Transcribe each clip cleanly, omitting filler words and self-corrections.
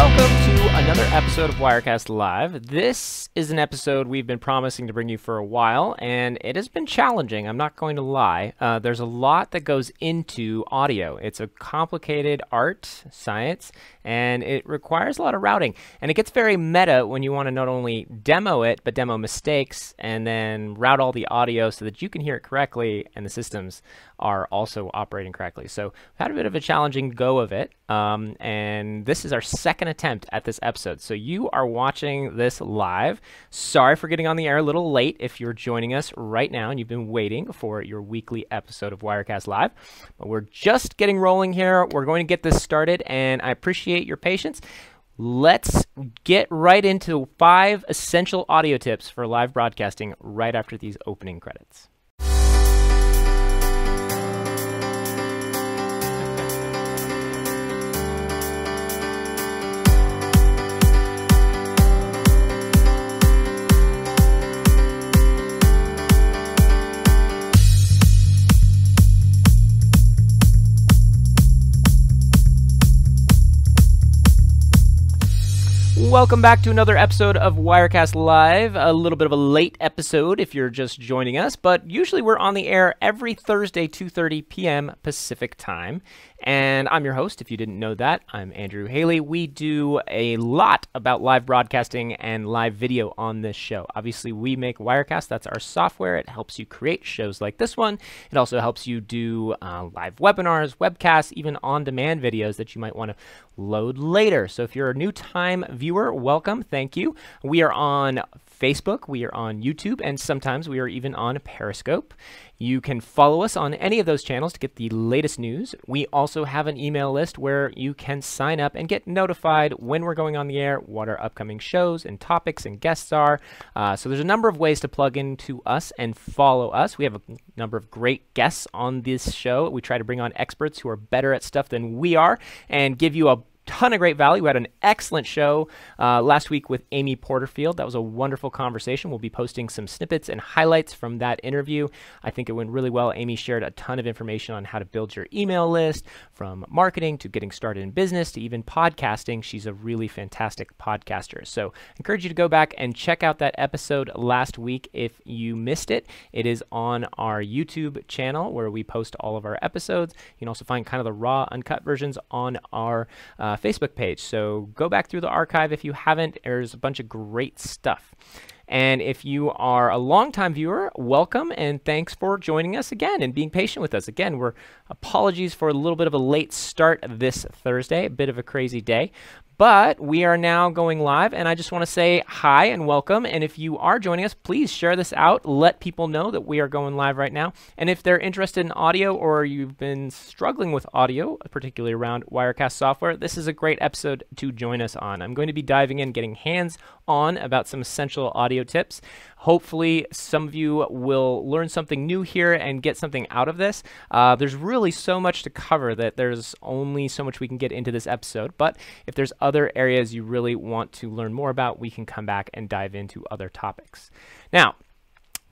Welcome to another episode of Wirecast Live. This is an episode we've been promising to bring you for a while, and it has been challenging, I'm not going to lie. There's a lot that goes into audio. It's a complicated art, science, and it requires a lot of routing. And it gets very meta when you want to not only demo it, but demo mistakes, and then route all the audio so that you can hear it correctly, and the systems are also operating correctly. So we've had a bit of a challenging go of it, and this is our second attempt at this episode. So you are watching this live. Sorry for getting on the air a little late if you're joining us right now and you've been waiting for your weekly episode of Wirecast Live. But we're just getting rolling here. We're going to get this started, and I appreciate your patience. Let's get right into 5 essential audio tips for live broadcasting right after these opening credits. Welcome back to another episode of Wirecast Live. A little bit of a late episode if you're just joining us, but usually we're on the air every Thursday, 2:30 p.m. Pacific time. And I'm your host, if you didn't know that. I'm Andrew Haley. We do a lot about live broadcasting and live video on this show. Obviously, we make Wirecast. That's our software. It helps you create shows like this one. It also helps you do live webinars, webcasts, even on-demand videos that you might want to load later. So if you're a new-time viewer, welcome. Thank you. We are on Facebook, we are on YouTube, and sometimes we are even on Periscope. You can follow us on any of those channels to get the latest news. We also have an email list where you can sign up and get notified when we're going on the air, what our upcoming shows and topics and guests are. So there's a number of ways to plug into us and follow us. We have a number of great guests on this show. We try to bring on experts who are better at stuff than we are and give you a ton of great value. We had an excellent show last week with Amy Porterfield. That was a wonderful conversation. We'll be posting some snippets and highlights from that interview. I think it went really well. Amy shared a ton of information on how to build your email list, from marketing to getting started in business to even podcasting. She's a really fantastic podcaster. So I encourage you to go back and check out that episode last week if you missed it. It is on our YouTube channel where we post all of our episodes. You can also find kind of the raw, uncut versions on our Facebook page. So go back through the archive if you haven't. There's a bunch of great stuff. And if you are a longtime viewer, welcome and thanks for joining us again and being patient with us. Again, apologies for a little bit of a late start this Thursday, a bit of a crazy day. But we are now going live, and I just want to say hi and welcome. And if you are joining us, please share this out. Let people know that we are going live right now. And if they're interested in audio or you've been struggling with audio, particularly around Wirecast software, this is a great episode to join us on. I'm going to be diving in, getting hands-on about some essential audio tips. Hopefully, some of you will learn something new here and get something out of this. There's really so much to cover that there's only so much we can get into this episode. But if there's other areas you really want to learn more about, we can come back and dive into other topics. Now,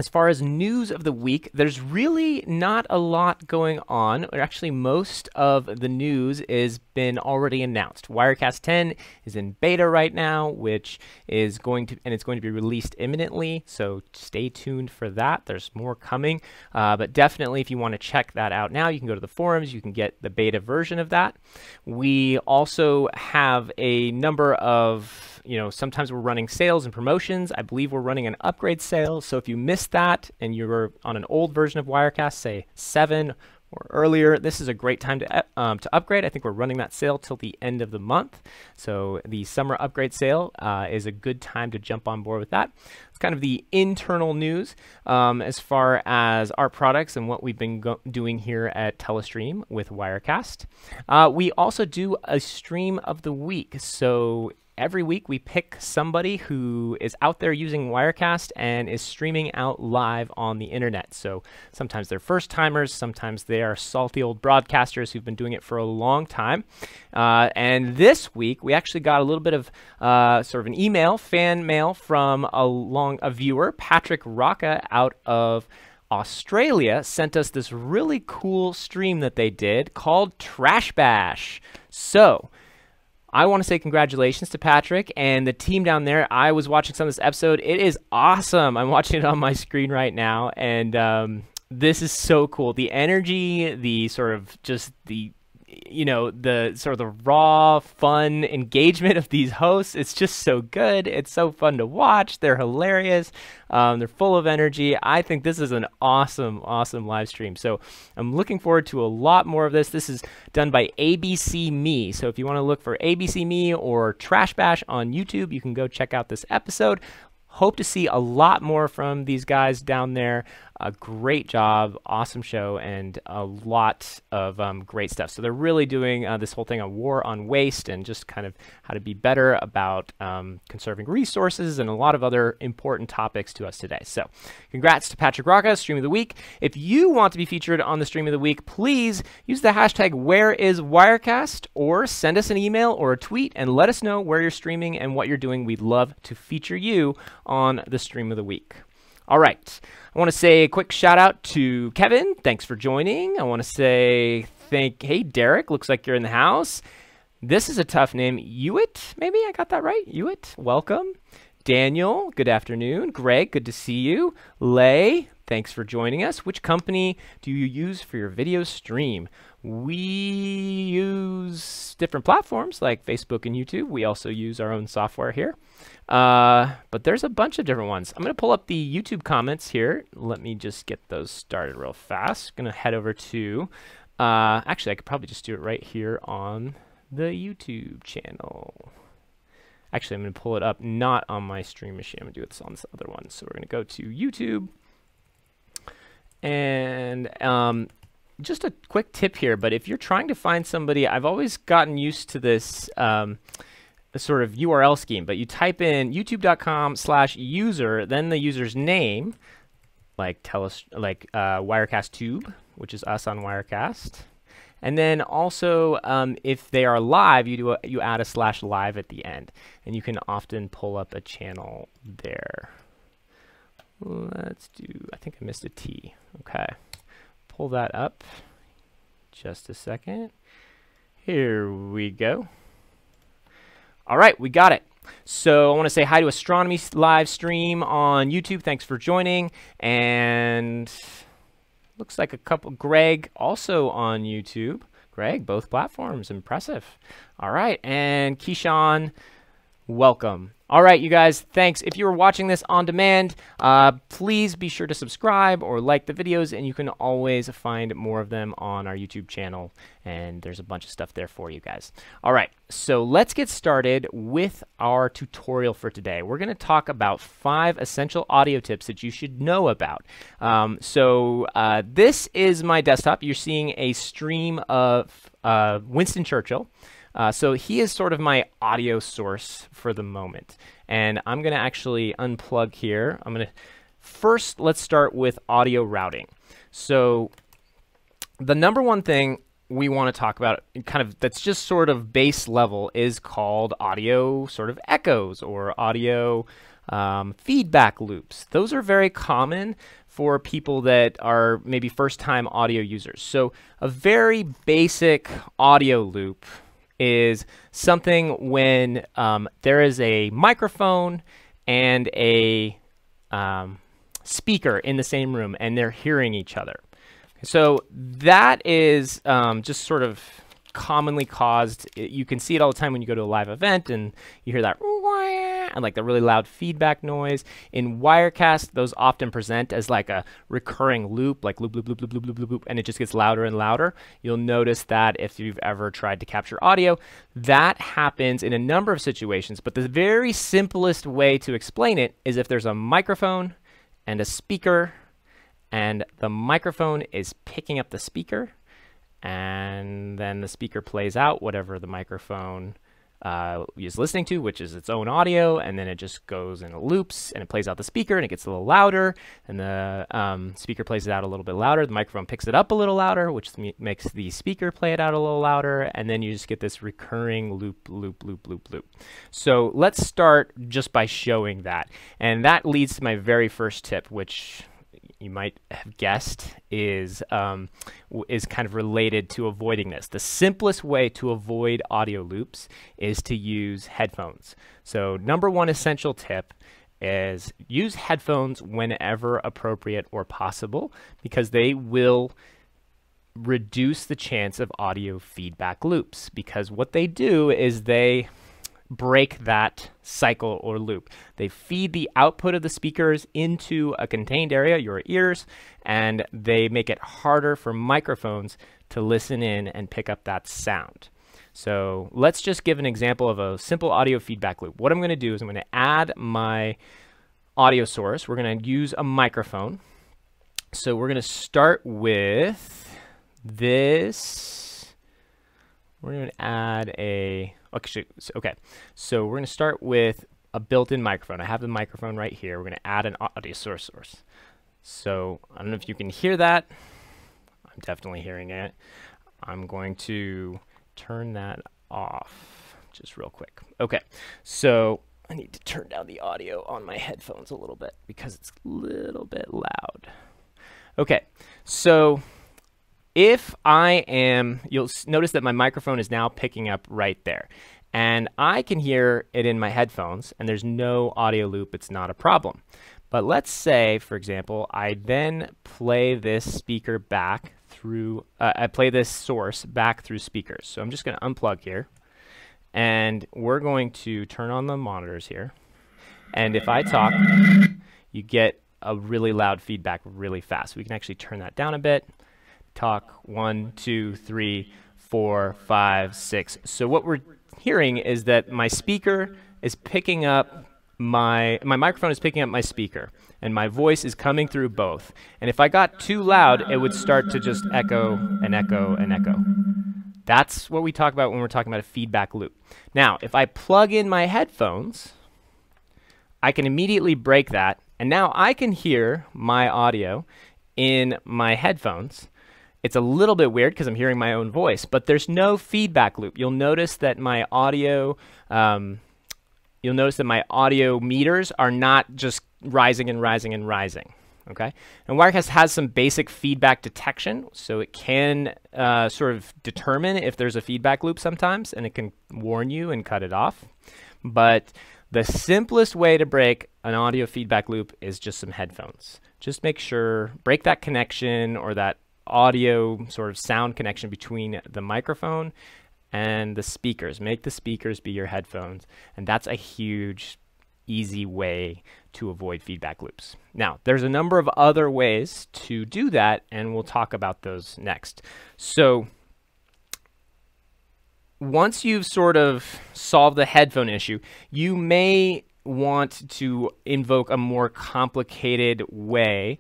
as far as news of the week, there's really not a lot going on. Or actually, most of the news has been already announced. Wirecast 10 is in beta right now, which is going to be released imminently. So stay tuned for that. There's more coming. But definitely, if you want to check that out now, you can go to the forums. You can get the beta version of that. We also have a number of sometimes we're running sales and promotions. I believe we're running an upgrade sale. So if you missed that and you're on an old version of Wirecast, say 7 or earlier, this is a great time to upgrade. I think we're running that sale till the end of the month. So the summer upgrade sale is a good time to jump on board with that. It's kind of the internal news as far as our products and what we've been doing here at Telestream with Wirecast. We also do a stream of the week. So every week we pick somebody who is out there using Wirecast and is streaming out live on the internet. So sometimes they're first timers, sometimes they are salty old broadcasters who've been doing it for a long time. And this week we actually got a little bit of sort of an email, fan mail from a viewer, Patrick Rocca out of Australia, sent us this really cool stream that they did called Trash Bash. So I want to say congratulations to Patrick and the team down there. I was watching some of this episode. It is awesome. I'm watching it on my screen right now, and this is so cool. The energy, the sort of just the the sort of the raw, fun engagement of these hosts. It's just so good. It's so fun to watch. They're hilarious. They're full of energy. I think this is an awesome, awesome live stream. So I'm looking forward to a lot more of this. This is done by ABC Me. So if you want to look for ABC Me or Trash Bash on YouTube, you can go check out this episode. Hope to see a lot more from these guys down there. A great job, awesome show, and a lot of great stuff. So they're really doing this whole thing on war on waste and just kind of how to be better about conserving resources and a lot of other important topics to us today. So congrats to Patrick Rocca, Stream of the Week. If you want to be featured on the Stream of the Week, please use the hashtag #WhereIsWirecast or send us an email or a tweet and let us know where you're streaming and what you're doing. We'd love to feature you on the Stream of the Week. All right. I want to say a quick shout out to Kevin. Thanks for joining. I want to say hey, Derek, looks like you're in the house. This is a tough name. Hewitt, maybe I got that right. Hewitt, welcome. Daniel, good afternoon. Greg, good to see you. Lay, thanks for joining us. Which company do you use for your video stream? We use different platforms like Facebook and YouTube. We also use our own software here. But there's a bunch of different ones. I'm going to pull up the YouTube comments here. Let me just get those started real fast. Going to head over to, actually, I could probably just do it right here on the YouTube channel. Actually, I'm going to pull it up not on my stream machine. I'm going to do this on this other one. So we're going to go to YouTube. And just a quick tip here, but if you're trying to find somebody, I've always gotten used to this sort of URL scheme, but you type in youtube.com/user, then the user's name, like Wirecast Tube, which is us on Wirecast. And then also, if they are live, you add a /live at the end, and you can often pull up a channel there. Let's do, I think I missed a T. Okay, pull that up. Just a second. Here we go. All right, we got it. So I want to say hi to Astronomy live stream on YouTube. Thanks for joining. And looks like a couple. Greg also on YouTube. Greg, both platforms. Impressive. All right, and Keyshawn, welcome. All right, you guys, thanks. If you were watching this on demand, please be sure to subscribe or like the videos, and you can always find more of them on our YouTube channel, and there's a bunch of stuff there for you guys. All right, so let's get started with our tutorial for today. We're going to talk about 5 essential audio tips that you should know about. This is my desktop. You're seeing a stream of Winston Churchill. So he is sort of my audio source for the moment. And I'm going to actually unplug here. First, let's start with audio routing. So the number one thing we want to talk about, kind of that's just sort of base level, is called audio sort of echoes or audio feedback loops. Those are very common for people that are maybe first-time audio users. So a very basic audio loop is something when there is a microphone and a speaker in the same room and they're hearing each other. So that is just sort of commonly caused. You can see it all the time when you go to a live event and you hear that and like the really loud feedback noise. In Wirecast, those often present as like a recurring loop, like loop, loop, loop, loop, loop, loop, loop, loop, and it just gets louder and louder. You'll notice that if you've ever tried to capture audio, that happens in a number of situations. But the very simplest way to explain it is if there's a microphone and a speaker, and the microphone is picking up the speaker, and then the speaker plays out whatever the microphone is listening to, which is its own audio, and then it just goes in loops, and it plays out the speaker, and it gets a little louder, and the speaker plays it out a little bit louder. The microphone picks it up a little louder, which makes the speaker play it out a little louder, and then you just get this recurring loop, loop, loop, loop, loop. So let's start just by showing that, and that leads to my very first tip, which you might have guessed, is kind of related to avoiding this. The simplest way to avoid audio loops is to use headphones. So number one essential tip is use headphones whenever appropriate or possible, because they will reduce the chance of audio feedback loops, because what they do is they break that cycle or loop. They feed the output of the speakers into a contained area, your ears, and they make it harder for microphones to listen in and pick up that sound. So let's just give an example of a simple audio feedback loop. What I'm going to do is I'm going to add my audio source. We're going to use a microphone. So we're going to start with this. We're going to add a okay, so we're going to start with a built-in microphone. I have the microphone right here. We're going to add an audio source. So I don't know if you can hear that. I'm definitely hearing it. I'm going to turn that off just real quick. Okay, so I need to turn down the audio on my headphones a little bit because it's a little bit loud. Okay, so if I am, you'll notice that my microphone is now picking up right there. And I can hear it in my headphones, and there's no audio loop. It's not a problem. But let's say, for example, I then play this speaker back through, I play this source back through speakers. So I'm just going to unplug here, and we're going to turn on the monitors here. And if I talk, you get a really loud feedback really fast. We can actually turn that down a bit. Talk 1, 2, 3, 4, 5, 6. So what we're hearing is that my speaker is picking up my microphone is picking up my speaker, and my voice is coming through both. And if I got too loud, it would start to just echo and echo and echo. That's what we talk about when we're talking about a feedback loop. Now, if I plug in my headphones, I can immediately break that, and now I can hear my audio in my headphones. It's a little bit weird because I'm hearing my own voice, but there's no feedback loop. You'll notice that my audio, meters are not just rising and rising and rising. Okay, and Wirecast has some basic feedback detection, so it can sort of determine if there's a feedback loop sometimes, and it can warn you and cut it off. But the simplest way to break an audio feedback loop is just some headphones. Just make sure, break that connection or that audio sort of sound connection between the microphone and the speakers. Make the speakers be your headphones, and that's a huge, easy way to avoid feedback loops. Now, there's a number of other ways to do that, and we'll talk about those next. So once you've sort of solved the headphone issue, you may want to invoke a more complicated way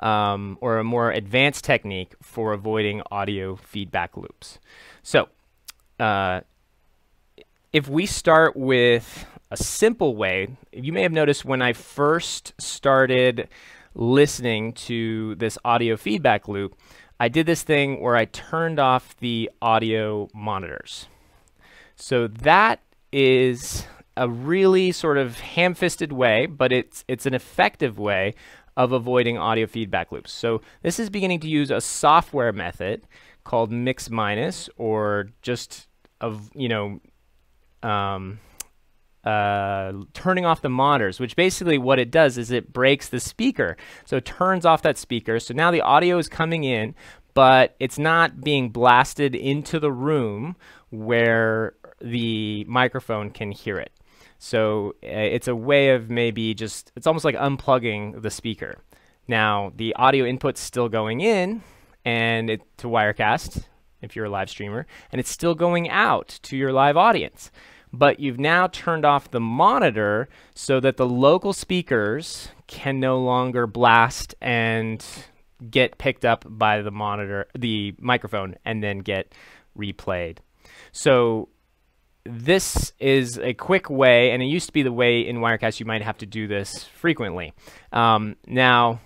or a more advanced technique for avoiding audio feedback loops. So if we start with a simple way, you may have noticed when I first started listening to this audio feedback loop, I did this thing where I turned off the audio monitors. So that is a really sort of ham-fisted way, but it's an effective way of avoiding audio feedback loops. So this is beginning to use a software method called mix minus, or just turning off the monitors, which basically what it does is it breaks the speaker. So it turns off that speaker. So now the audio is coming in, but it's not being blasted into the room where the microphone can hear it. So it's a way of maybe just, it's almost like unplugging the speaker. Now, the audio input's still going in and to Wirecast, if you're a live streamer, and it's still going out to your live audience. But you've now turned off the monitor so that the local speakers can no longer blast and get picked up by the microphone, and then get replayed. So this is a quick way, and it used to be the way in Wirecast you might have to do this frequently. Now,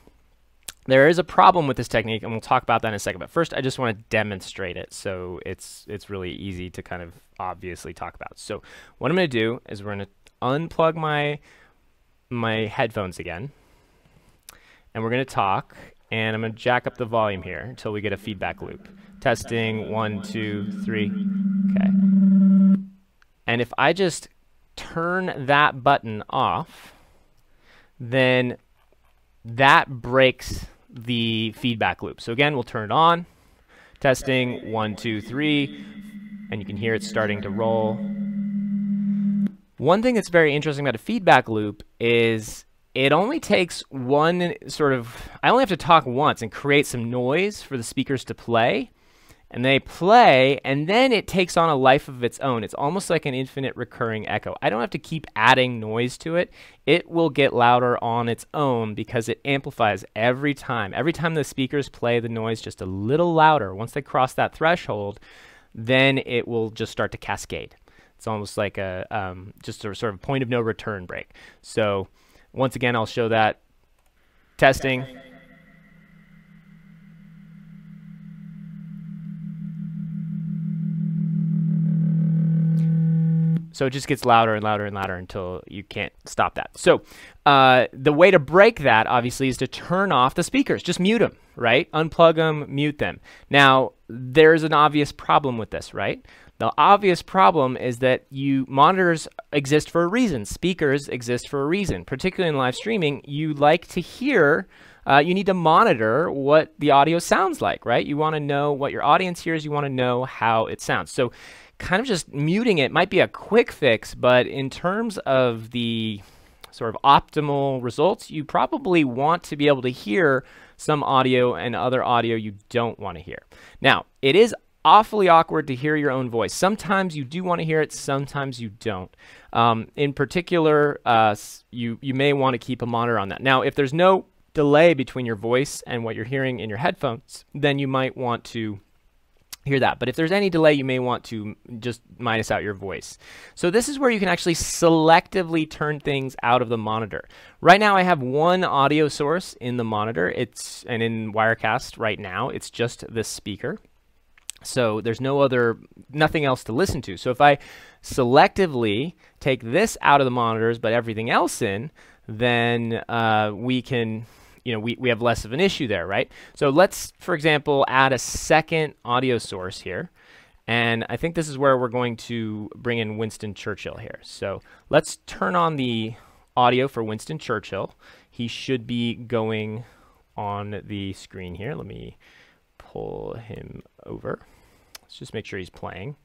there is a problem with this technique, and we'll talk about that in a second. But first, I just want to demonstrate it, so it's really easy to kind of obviously talk about. So what I'm going to do is we're going to unplug my headphones again, and we're going to talk, And I'm going to jack up the volume here until we get a feedback loop. Testing, 1, 2, 3. Okay. And if I just turn that button off, then that breaks the feedback loop. So again, we'll turn it on. Testing, 1, 2, 3. And you can hear it starting to roll. One thing that's very interesting about a feedback loop is it only takes one sort of, I only have to talk once and create some noise for the speakers to play. And they play, and then it takes on a life of its own. It's almost like an infinite recurring echo. I don't have to keep adding noise to it. It will get louder on its own because it amplifies every time. Every time the speakers play the noise just a little louder, once they cross that threshold, then it will just start to cascade. It's almost like a just a sort of point of no return break. So once again, I'll show that. Testing. So it just gets louder and louder and louder until you can't stop that. So the way to break that, obviously, is to turn off the speakers. Just mute them, right? Unplug them, mute them. Now, there's an obvious problem with this, right? The obvious problem is that monitors exist for a reason. Speakers exist for a reason. Particularly in live streaming, you like to hear, you need to monitor what the audio sounds like, right? You want to know what your audience hears. You want to know how it sounds. So kind of just muting it might be a quick fix, but in terms of the sort of optimal results, you probably want to be able to hear some audio and other audio you don't want to hear. Now, it is awfully awkward to hear your own voice. Sometimes you do want to hear it, sometimes you don't. In particular, you may want to keep a monitor on that. Now, if there's no delay between your voice and what you're hearing in your headphones, then you might want to hear that. But if there's any delay, you may want to just minus out your voice. So this is where you can actually selectively turn things out of the monitor. Right now I have one audio source in the monitor. And in Wirecast right now, it's just this speaker. So there's nothing else to listen to. So if I selectively take this out of the monitors, but everything else in, then we can, we have less of an issue there, right? So let's, for example, add a second audio source here. And I think this is where we're going to bring in Winston Churchill here. So let's turn on the audio for Winston Churchill. He should be going on the screen here. Let me pull him over. Let's just make sure he's playing.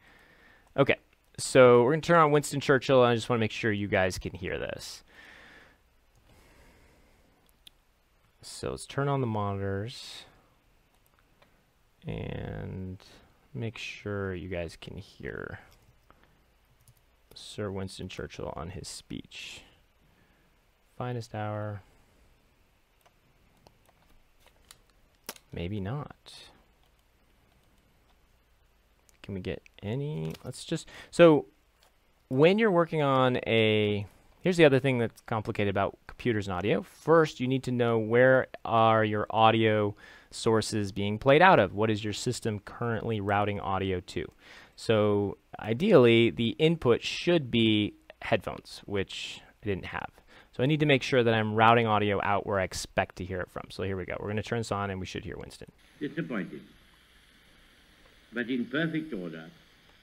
Okay, so we're going to turn on Winston Churchill, and I just want to make sure you guys can hear this. So let's turn on the monitors and make sure you guys can hear Sir Winston Churchill on his speech. Finest hour. Maybe not. Can we get any? Let's just, so when you're working on here's the other thing that's complicated about computers and audio. First, you need to know where are your audio sources being played out of. What is your system currently routing audio to? So ideally, the input should be headphones, which I didn't have. So I need to make sure that I'm routing audio out where I expect to hear it from. So here we go. We're going to turn this on, and we should hear Winston. Disappointed, but in perfect order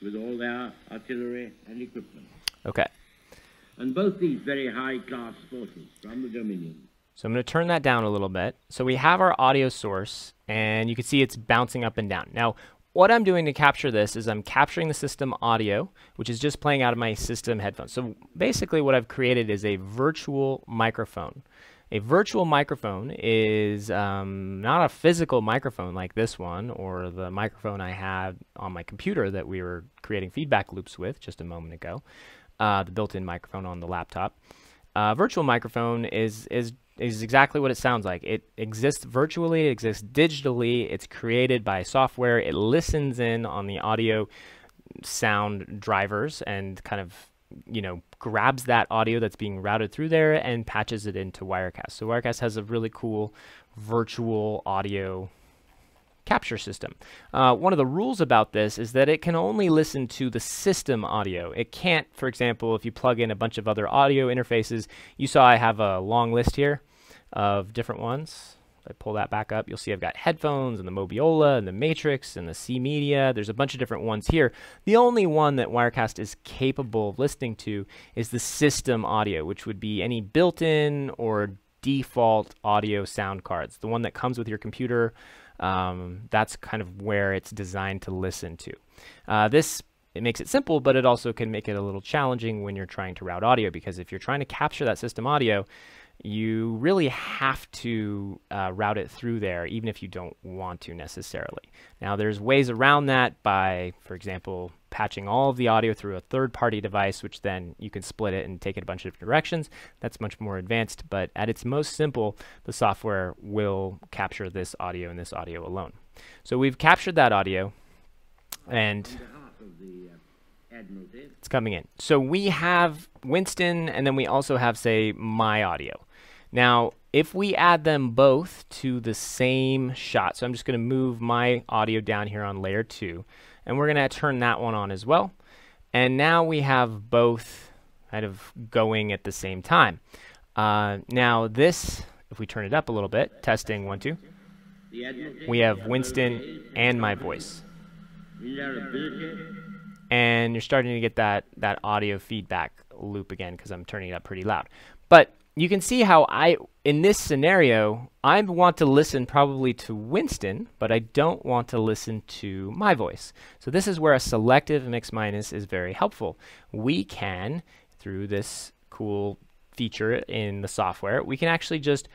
with all their artillery and equipment. Okay. And both these very high-class forces from the Dominion. So I'm going to turn that down a little bit. So we have our audio source, and you can see it's bouncing up and down. Now, what I'm doing to capture this is I'm capturing the system audio, which is just playing out of my system headphones. So basically what I've created is a virtual microphone. A virtual microphone is not a physical microphone like this one or the microphone I had on my computer that we were creating feedback loops with just a moment ago. The built-in microphone on the laptop. Virtual microphone is exactly what it sounds like. It exists virtually, it exists digitally, it's created by software, it listens in on the audio sound drivers and kind of, grabs that audio that's being routed through there and patches it into Wirecast. So Wirecast has a really cool virtual audio capture system. One of the rules about this is that it can only listen to the system audio. It can't, for example, if you plug in a bunch of other audio interfaces, you saw I have a long list here of different ones. If I pull that back up, you'll see I've got headphones and the Mobiola and the Matrix and the C Media. There's a bunch of different ones here. The only one that Wirecast is capable of listening to is the system audio, which would be any built-in or default audio sound cards. The one that comes with your computer, that's kind of where it's designed to listen to. It makes it simple, but it also can make it a little challenging when you're trying to route audio, because if you're trying to capture that system audio, you really have to route it through there, even if you don't want to necessarily. Now, there's ways around that by, for example, patching all of the audio through a third-party device, which then you can split it and take it a bunch of different directions. That's much more advanced, but at its most simple, the software will capture this audio and this audio alone. So we've captured that audio, and it's coming in. So we have Winston, and then we also have, say, my audio. Now, if we add them both to the same shot, so I'm just going to move my audio down here on layer 2, and we're going to turn that one on as well. And now we have both kind of going at the same time. Now this, if we turn it up a little bit, testing 1, 2, we have Winston and my voice. And you're starting to get that audio feedback loop again because I'm turning it up pretty loud. But you can see how in this scenario, I want to listen probably to Winston, but I don't want to listen to my voice. So this is where a selective mix minus is very helpful. We can, through this cool feature in the software, we can actually just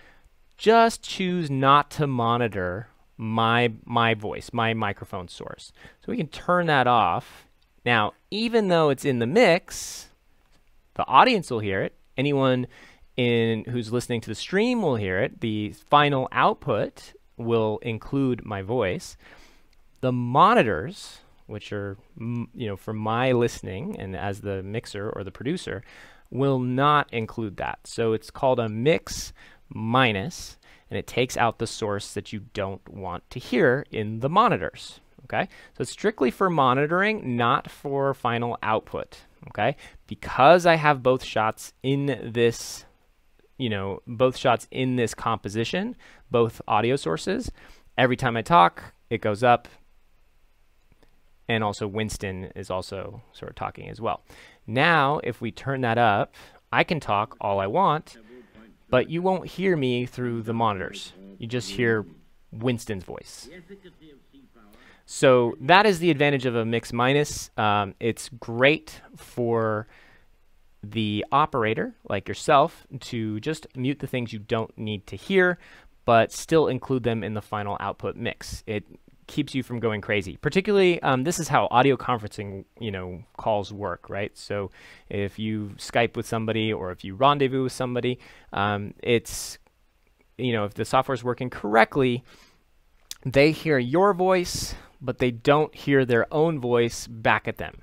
choose not to monitor my voice, my microphone source. So we can turn that off. Now, even though it's in the mix, the audience will hear it. Anyone who's listening to the stream will hear it. The final output will include my voice. The monitors, which are for my listening and as the mixer or the producer, will not include that. So it's called a mix minus, and it takes out the source that you don't want to hear in the monitors. Okay, so it's strictly for monitoring, not for final output. Okay, because I have both shots in this, both shots in this composition, both audio sources. Every time I talk, it goes up, and also Winston is also sort of talking as well. Now, if we turn that up, I can talk all I want, but you won't hear me through the monitors. You just hear Winston's voice. So that is the advantage of a mix minus. It's great for the operator, like yourself, to just mute the things you don't need to hear, but still include them in the final output mix. It keeps you from going crazy. Particularly, this is how audio conferencing, calls work, right? So if you Skype with somebody or if you rendezvous with somebody, it's, if the software is working correctly, they hear your voice, but they don't hear their own voice back at them.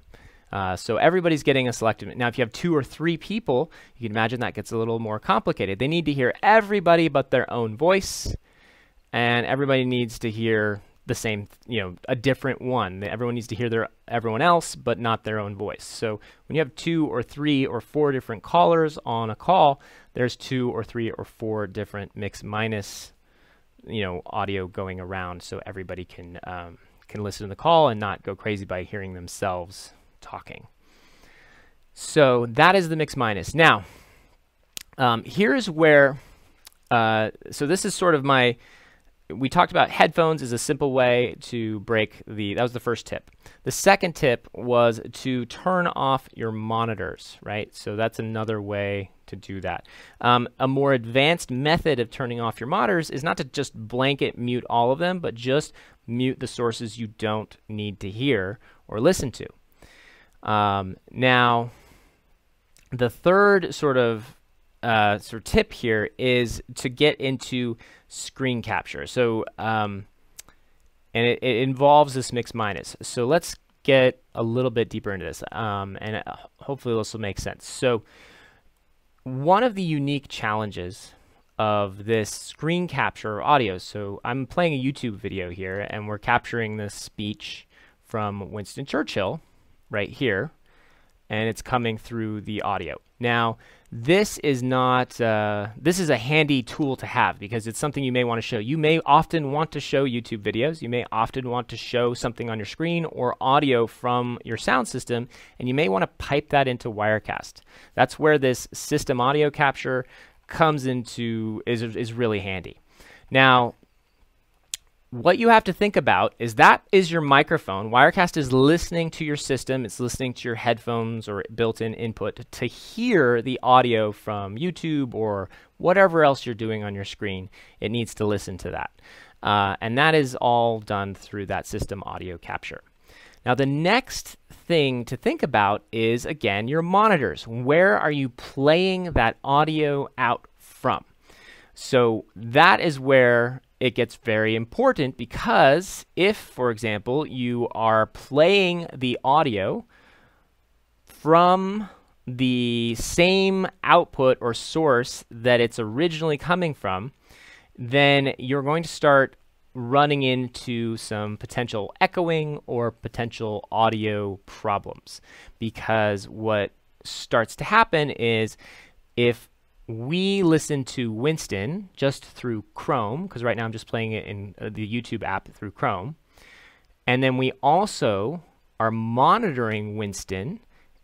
So everybody's getting a selective. Now, if you have 2 or 3 people, you can imagine that gets a little more complicated. They need to hear everybody but their own voice, and everybody needs to hear the same, a different one. Everyone needs to hear everyone else, but not their own voice. So when you have 2 or 3 or 4 different callers on a call, there's 2 or 3 or 4 different mix minus, audio going around, so everybody can listen to the call and not go crazy by hearing themselves talking. So that is the mix minus. Now, here's where, so this is sort of we talked about headphones as a simple way to break that was the first tip. The second tip was to turn off your monitors, right? So that's another way to do that. A more advanced method of turning off your monitors is not to just blanket mute all of them, but just mute the sources you don't need to hear or listen to. Now, the third sort of tip here is to get into screen capture. So, and it involves this mix minus. So let's get a little bit deeper into this, and hopefully this will make sense. So one of the unique challenges of this screen capture audio, so I'm playing a YouTube video here, and we're capturing this speech from Winston Churchill right here. and it's coming through the audio. Now, this is not, this is a handy tool to have because it's something you may want to show. You may often want to show YouTube videos. You may often want to show something on your screen or audio from your sound system, and you may want to pipe that into Wirecast. That's where this system audio capture comes into, is really handy. Now, what you have to think about is that is your microphone. Wirecast is listening to your system. It's listening to your headphones or built-in input to hear the audio from YouTube or whatever else you're doing on your screen. It needs to listen to that. And that is all done through that system audio capture. Now, the next thing to think about is, again, your monitors. Where are you playing that audio out from? So that is where it gets very important, because if, for example, you are playing the audio from the same output or source that it's originally coming from, then you're going to start running into some potential echoing or potential audio problems. Because what starts to happen is if we listen to Winston just through Chrome, because right now I'm just playing it in the YouTube app through Chrome, and then we also are monitoring Winston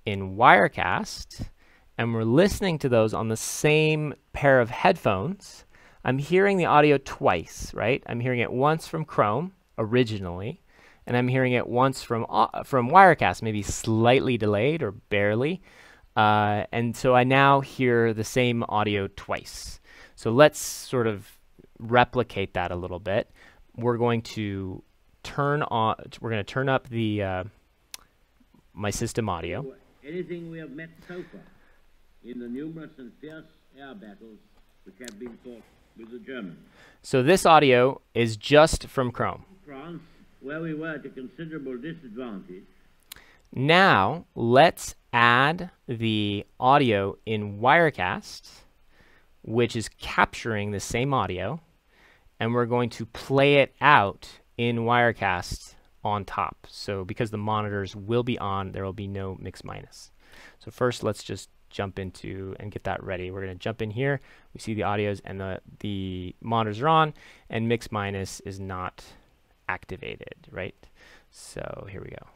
in Wirecast, and we're listening to those on the same pair of headphones, I'm hearing the audio twice, right? I'm hearing it once from Chrome originally, and I'm hearing it once from Wirecast, maybe slightly delayed or barely. And so I now hear the same audio twice. So let's sort of replicate that a little bit. We're going to turn up the my system audio. Anything we have met so far in the numerous and fierce air battles which have been fought with the Germans. So this audio is just from Chrome. France, where we were at a considerable disadvantage. Now let's add the audio in Wirecast, which is capturing the same audio, and we're going to play it out in Wirecast on top. So because the monitors will be on, there will be no mix minus. So first, let's just jump into and get that ready. We're going to jump in here. We see the audios and the monitors are on, and mix minus is not activated, right? So here we go.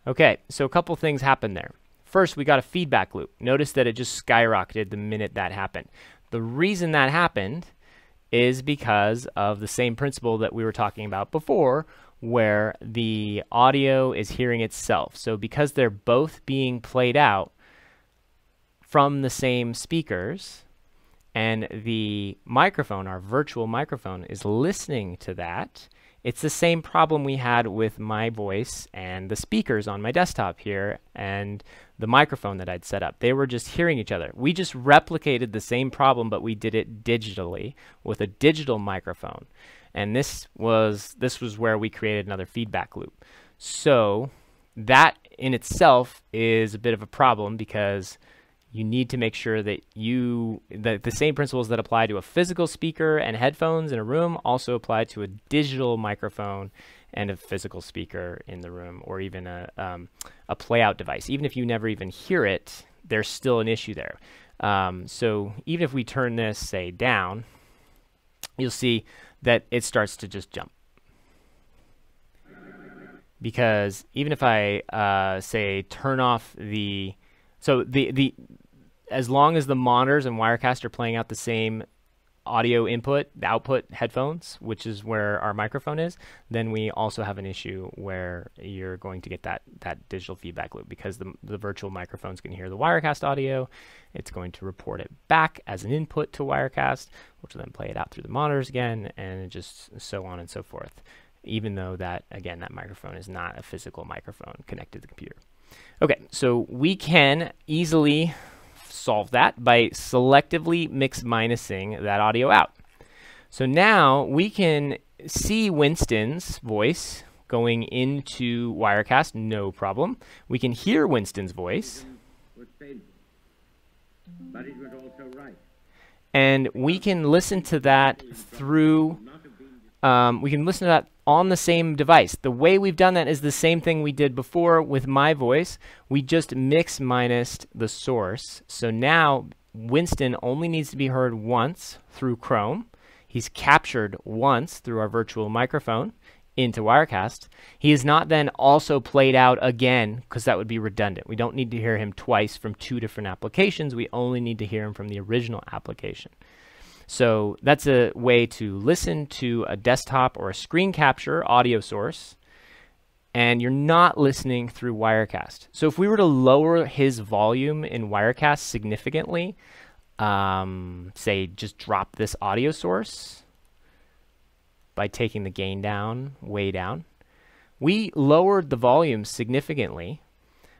Okay, so a couple things happened there. First, we got a feedback loop. Notice that it just skyrocketed the minute that happened. The reason that happened is because of the same principle that we were talking about before, where the audio is hearing itself. So because they're both being played out from the same speakers, and the microphone, our virtual microphone, is listening to that, it's the same problem we had with my voice and the speakers on my desktop here and the microphone that I'd set up. They were just hearing each other. We just replicated the same problem, but we did it digitally with a digital microphone. And this was where we created another feedback loop. So that in itself is a bit of a problem, because you need to make sure that the same principles that apply to a physical speaker and headphones in a room also apply to a digital microphone and a physical speaker in the room, or even a playout device. Even if you never even hear it, there's still an issue there. So even if we turn this, say, down, you'll see that it starts to just jump. Because even if I, say, turn off the... So as long as the monitors and Wirecast are playing out the same audio input, the output headphones, which is where our microphone is, then we also have an issue where you're going to get that digital feedback loop, because the virtual microphone's going to hear the Wirecast audio. It's going to report it back as an input to Wirecast, which will then play it out through the monitors again, and just so on and so forth, even though that, again, that microphone is not a physical microphone connected to the computer. Okay, so we can easily solve that by selectively mix-minusing that audio out. So now we can see Winston's voice going into Wirecast, no problem. We can hear Winston's voice. But it was also right. And we can listen to that through we can listen to that on the same device. The way we've done that is the same thing we did before with my voice. We just mix minused the source. So now Winston only needs to be heard once through Chrome. He's captured once through our virtual microphone into Wirecast. He is not then also played out again, because that would be redundant. We don't need to hear him twice from two different applications. We only need to hear him from the original application. So that's a way to listen to a desktop or a screen capture audio source, and you're not listening through Wirecast. So if we were to lower his volume in Wirecast significantly, say just drop this audio source by taking the gain down, way down, we lowered the volume significantly,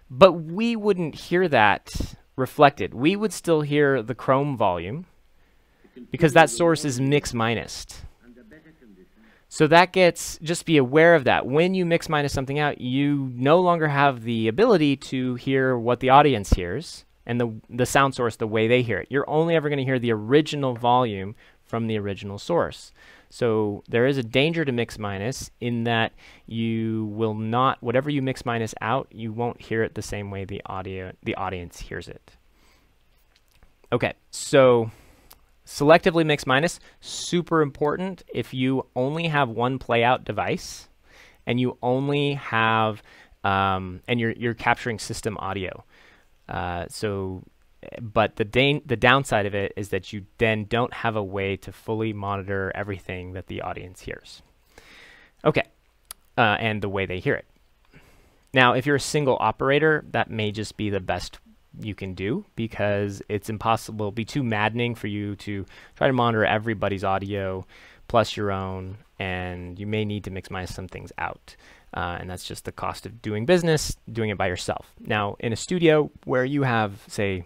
but we wouldn't hear that reflected. We would still hear the Chrome volume, because that source is mix minused. So that gets, just be aware of that. When you mix minus something out, you no longer have the ability to hear what the audience hears and the sound source the way they hear it. You're only ever going to hear the original volume from the original source. So there is a danger to mix minus in that you will not, whatever you mix minus out, you won't hear it the same way the audience hears it. Okay, so selectively mix minus, super important if you only have one playout device and you only have, and you're capturing system audio. But the downside of it is that you then don't have a way to fully monitor everything that the audience hears. Okay, and the way they hear it. Now, if you're a single operator, that may just be the best you can do, because it's impossible, it'll be too maddening for you to try to monitor everybody's audio plus your own, and you may need to mix minus some things out. And that's just the cost of doing business, doing it by yourself. Now, in a studio where you have, say,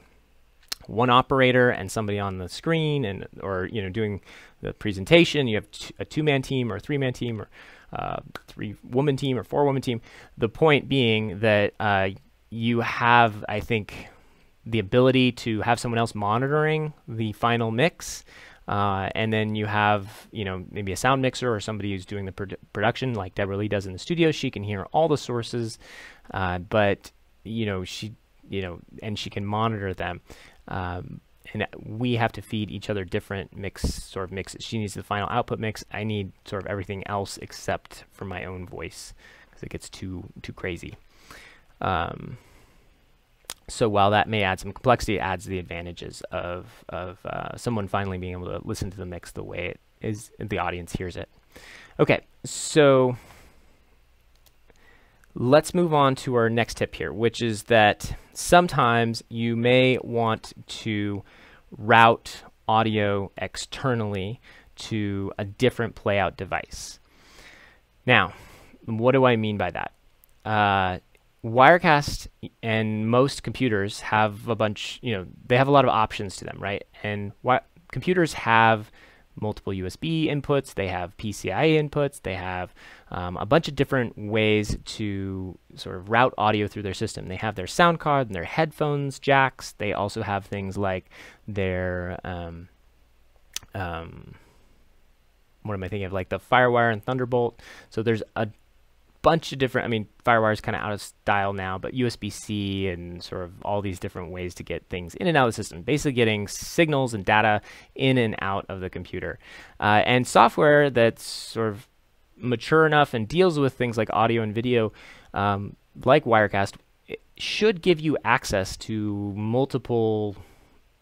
one operator and somebody on the screen, and or doing the presentation, you have a two-man team or a three-man team or three-woman team or four-woman team. The point being that you have, I think, the ability to have someone else monitoring the final mix, and then you have, maybe a sound mixer or somebody who's doing the production, like Deborah Lee does in the studio. She can hear all the sources, but she she can monitor them, and we have to feed each other different mixes. She needs the final output mix. I need sort of everything else except for my own voice, because it gets too crazy. So while that may add some complexity, it adds the advantages of someone finally being able to listen to the mix the way it is, the audience hears it. Okay, so let's move on to our next tip here, which is that sometimes you may want to route audio externally to a different playout device. Now, what do I mean by that? Wirecast and most computers have a bunch, they have a lot of options to them, right? And computers have multiple USB inputs, they have PCIe inputs, they have a bunch of different ways to sort of route audio through their system. They have their sound card and their headphones jacks. They also have things like their, what am I thinking of, like the FireWire and Thunderbolt. So there's a bunch of different, FireWire is kind of out of style now, but USB-C and sort of all these different ways to get things in and out of the system, basically getting signals and data in and out of the computer. And software that's sort of mature enough and deals with things like audio and video, like Wirecast, it should give you access to multiple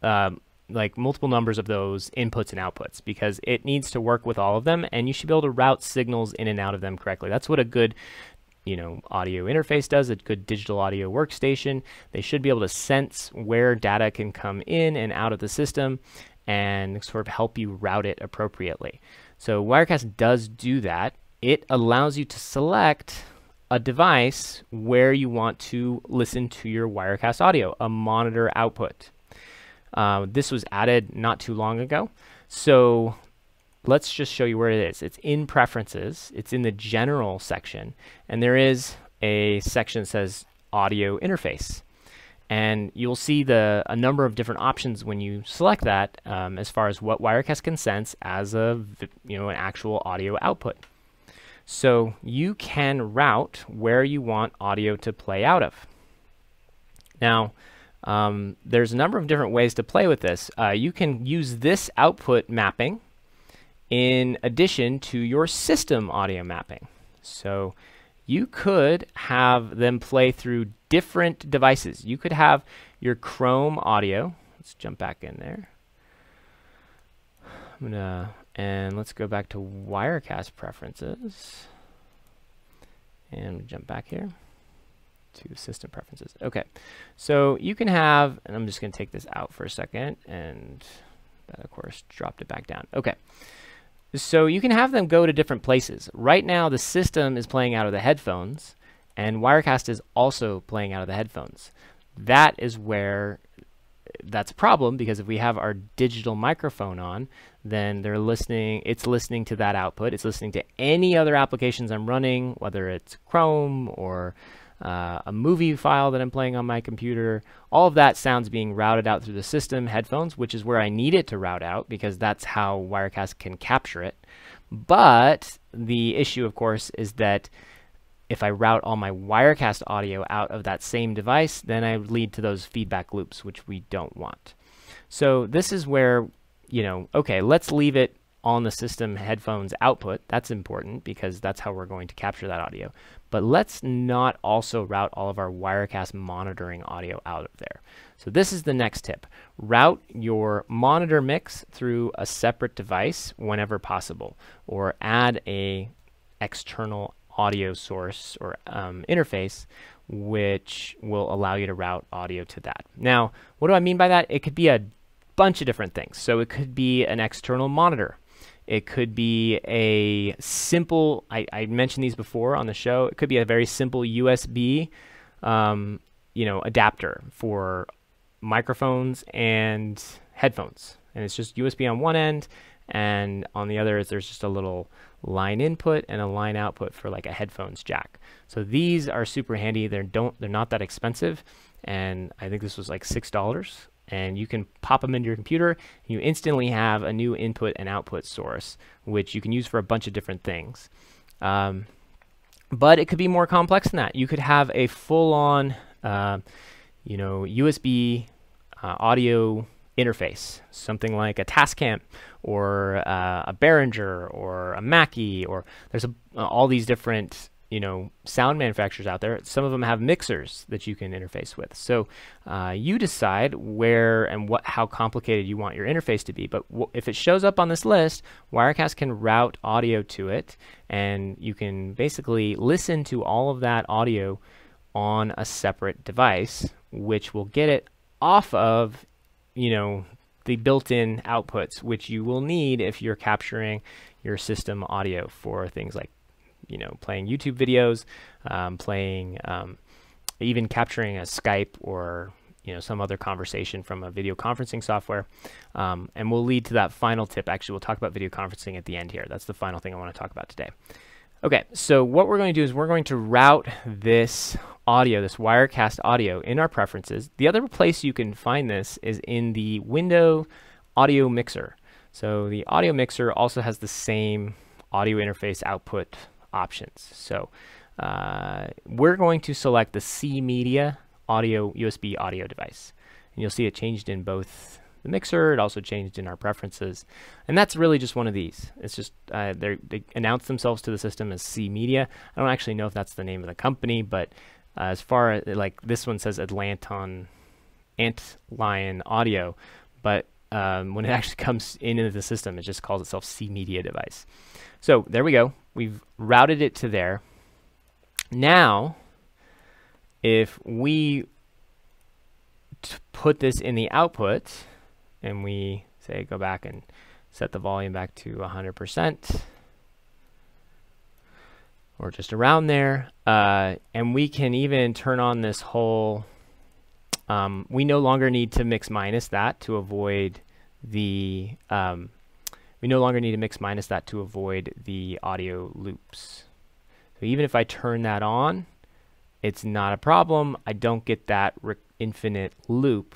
numbers of those inputs and outputs, because it needs to work with all of them, and you should be able to route signals in and out of them correctly. That's what a good audio interface does, a good digital audio workstation. They should be able to sense where data can come in and out of the system and sort of help you route it appropriately. So Wirecast does do that. It allows you to select a device where you want to listen to your Wirecast audio, a monitor output. This was added not too long ago, so let's just show you where it is. It's in Preferences, it's in the General section, and there is a section that says Audio Interface. And you'll see a number of different options when you select that as far as what Wirecast can sense as an actual audio output. So you can route where you want audio to play out of. Now, there's a number of different ways to play with this. You can use this output mapping in addition to your system audio mapping. So you could have them play through different devices. You could have your Chrome audio. Let's jump back in there. And let's go back to Wirecast preferences. And jump back here to system preferences. Okay, so you can have, and I'm just going to take this out for a second, and that of course dropped it back down. Okay, so you can have them go to different places. Right now the system is playing out of the headphones, and Wirecast is also playing out of the headphones. That is where that's a problem, because if we have our digital microphone on, then it's listening to that output. It's listening to any other applications I'm running, whether it's Chrome or a movie file that I'm playing on my computer. All of that sound's being routed out through the system headphones, which is where I need it to route out, because that's how Wirecast can capture it. But the issue, of course, is that if I route all my Wirecast audio out of that same device, then I lead to those feedback loops, which we don't want. So this is where, okay, let's leave it on the system headphones output. That's important because that's how we're going to capture that audio. But let's not also route all of our Wirecast monitoring audio out of there. So this is the next tip. Route your monitor mix through a separate device whenever possible, or add a external audio source or interface which will allow you to route audio to that. Now, what do I mean by that? It could be a bunch of different things. So it could be an external monitor. It could be a simple, I mentioned these before on the show, it could be a very simple USB adapter for microphones and headphones. And it's just USB on one end, and on the other there's just a little line input and a line output for like a headphones jack. So these are super handy. They're not that expensive, and I think this was like $6. And you can pop them into your computer, and you instantly have a new input and output source, which you can use for a bunch of different things. But it could be more complex than that. You could have a full-on, USB audio interface, something like a Tascam or a Behringer or a Mackie, or there's all these different sound manufacturers out there. Some of them have mixers that you can interface with. So you decide where and how complicated you want your interface to be. But if it shows up on this list, Wirecast can route audio to it, and you can basically listen to all of that audio on a separate device, which will get it off of the built-in outputs, which you will need if you're capturing your system audio for things like playing YouTube videos, even capturing a Skype or some other conversation from a video conferencing software. And we'll lead to that final tip. Actually, we'll talk about video conferencing at the end here. That's the final thing I want to talk about today. Okay, so what we're going to do is we're going to route this audio, this Wirecast audio, in our preferences. The other place you can find this is in the window audio mixer. So the audio mixer also has the same audio interface output options. So we're going to select the C Media USB audio device. And you'll see it changed in both the mixer, it also changed in our preferences. And that's really just one of these. It's just they announce themselves to the system as C Media. I don't actually know if that's the name of the company, but as far as like this one says Antlion Audio, but when it actually comes into the system, it just calls itself C Media device. So there we go. We've routed it to there. Now, if we put this in the output, and we say go back and set the volume back to 100%, or just around there, and we can even turn on this whole, we no longer need to mix minus that to avoid the audio loops. So even if I turn that on, it's not a problem. I don't get that infinite loop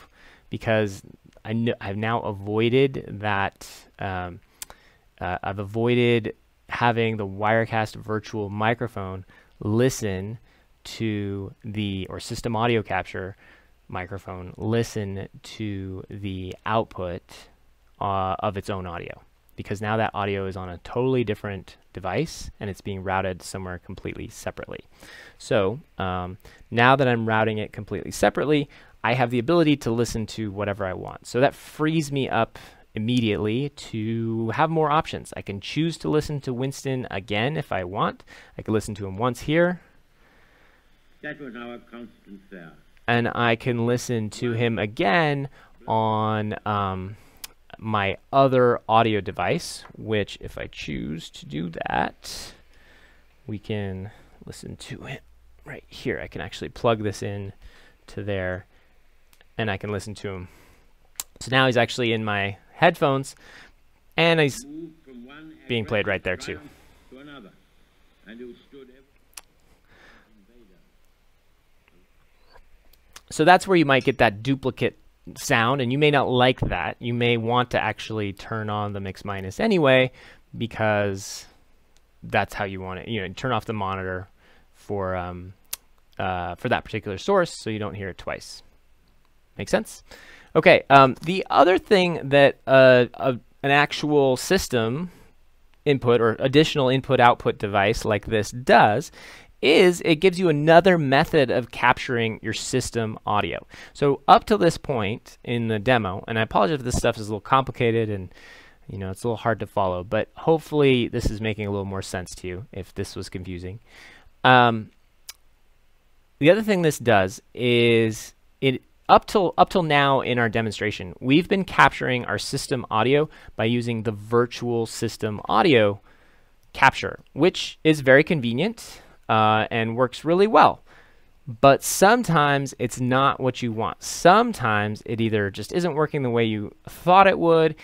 because I've now avoided that. I've avoided having the Wirecast virtual microphone listen to or system audio capture microphone listen to the output of its own audio, because now that audio is on a totally different device and it's being routed somewhere completely separately. So now that I'm routing it completely separately, I have the ability to listen to whatever I want. So that frees me up immediately to have more options. I can choose to listen to Winston again if I want. I can listen to him once here. That was our constant fare. And I can listen to him again on my other audio device, which if I choose to do that, we can listen to it right here. I can actually plug this in to there and I can listen to him. So now he's actually in my headphones and he's being played right there too. So that's where you might get that duplicate sound, and you may not like that. You may want to actually turn on the mix minus anyway, because that's how you want it. You know, turn off the monitor for that particular source so you don't hear it twice. Make sense? Okay. The other thing that an actual system input or additional input-output device like this does is it gives you another method of capturing your system audio. So up to this point in the demo, and I apologize if this stuff is a little complicated and it's a little hard to follow, but hopefully this is making a little more sense to you if this was confusing. The other thing this does is up till now in our demonstration, we've been capturing our system audio by using the virtual system audio capture, which is very convenient. And works really well. But sometimes it's not what you want. Sometimes it either just isn't working the way you thought it would.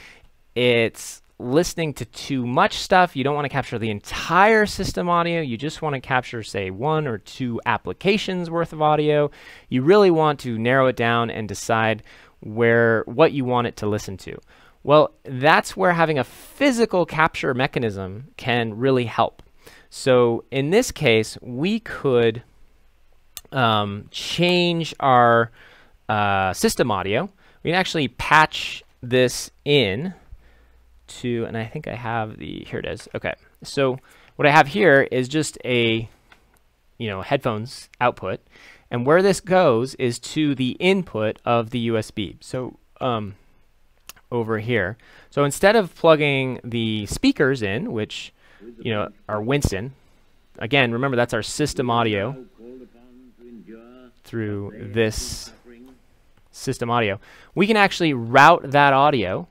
It's listening to too much stuff. You don't want to capture the entire system audio. You just want to capture, say, 1 or 2 applications worth of audio. You really want to narrow it down and decide what you want it to listen to. Well, that's where having a physical capture mechanism can really help. So in this case, we could change our system audio. We can actually patch this in to, and I think I have here it is. Okay, so what I have here is just a headphones output, and where this goes is to the input of the USB. So over here. So instead of plugging the speakers in, which our Winston. Again, remember that's our system audio through this system audio. We can actually route that audio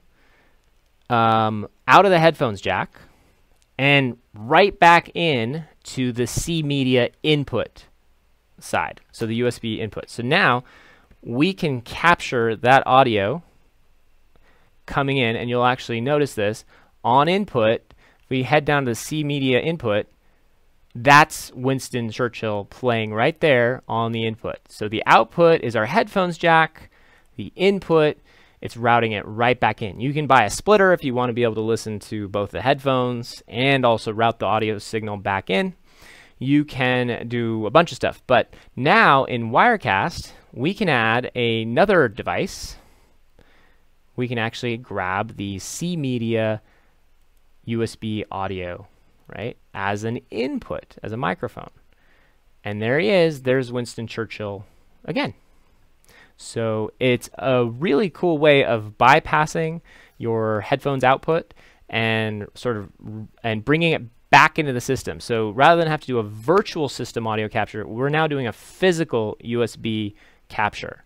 out of the headphones jack and right back in to the C media input side, so the USB input. So now we can capture that audio coming in, and you'll actually notice this on input. If we head down to the C media input, that's Winston Churchill playing right there on the input. So the output is our headphones jack. The input, it's routing it right back in. You can buy a splitter if you want to be able to listen to both the headphones and also route the audio signal back in. You can do a bunch of stuff. But now in Wirecast, we can add another device. We can actually grab the C media USB audio, right, as an input, as a microphone. And there he is. There's Winston Churchill again. So it's a really cool way of bypassing your headphones output and bringing it back into the system. So rather than have to do a virtual system audio capture, we're now doing a physical USB capture.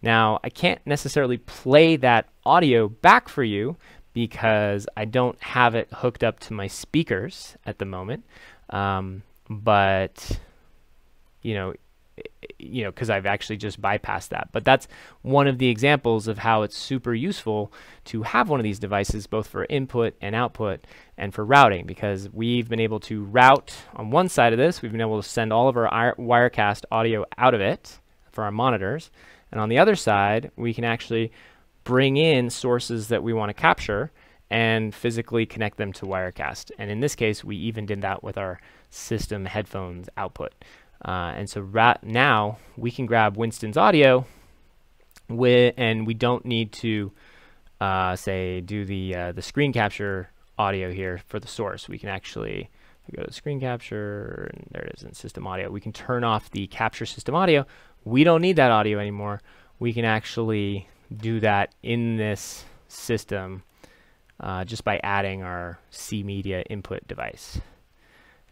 Now, I can't necessarily play that audio back for you because I don't have it hooked up to my speakers at the moment. But you know, because I've actually just bypassed that. But that's one of the examples of how it's super useful to have one of these devices, both for input and output and for routing, because we've been able to route on one side of this. We've been able to send all of our Wirecast audio out of it for our monitors. And on the other side, we can actually bring in sources that we want to capture and physically connect them to Wirecast. And in this case, we even did that with our system headphones output. And so now we can grab Winston's audio and we don't need to say do the screen capture audio here for the source. We can actually go to screen capture, and there it is in system audio. We can turn off the capture system audio. We don't need that audio anymore. We can actually do that in this system just by adding our C media input device.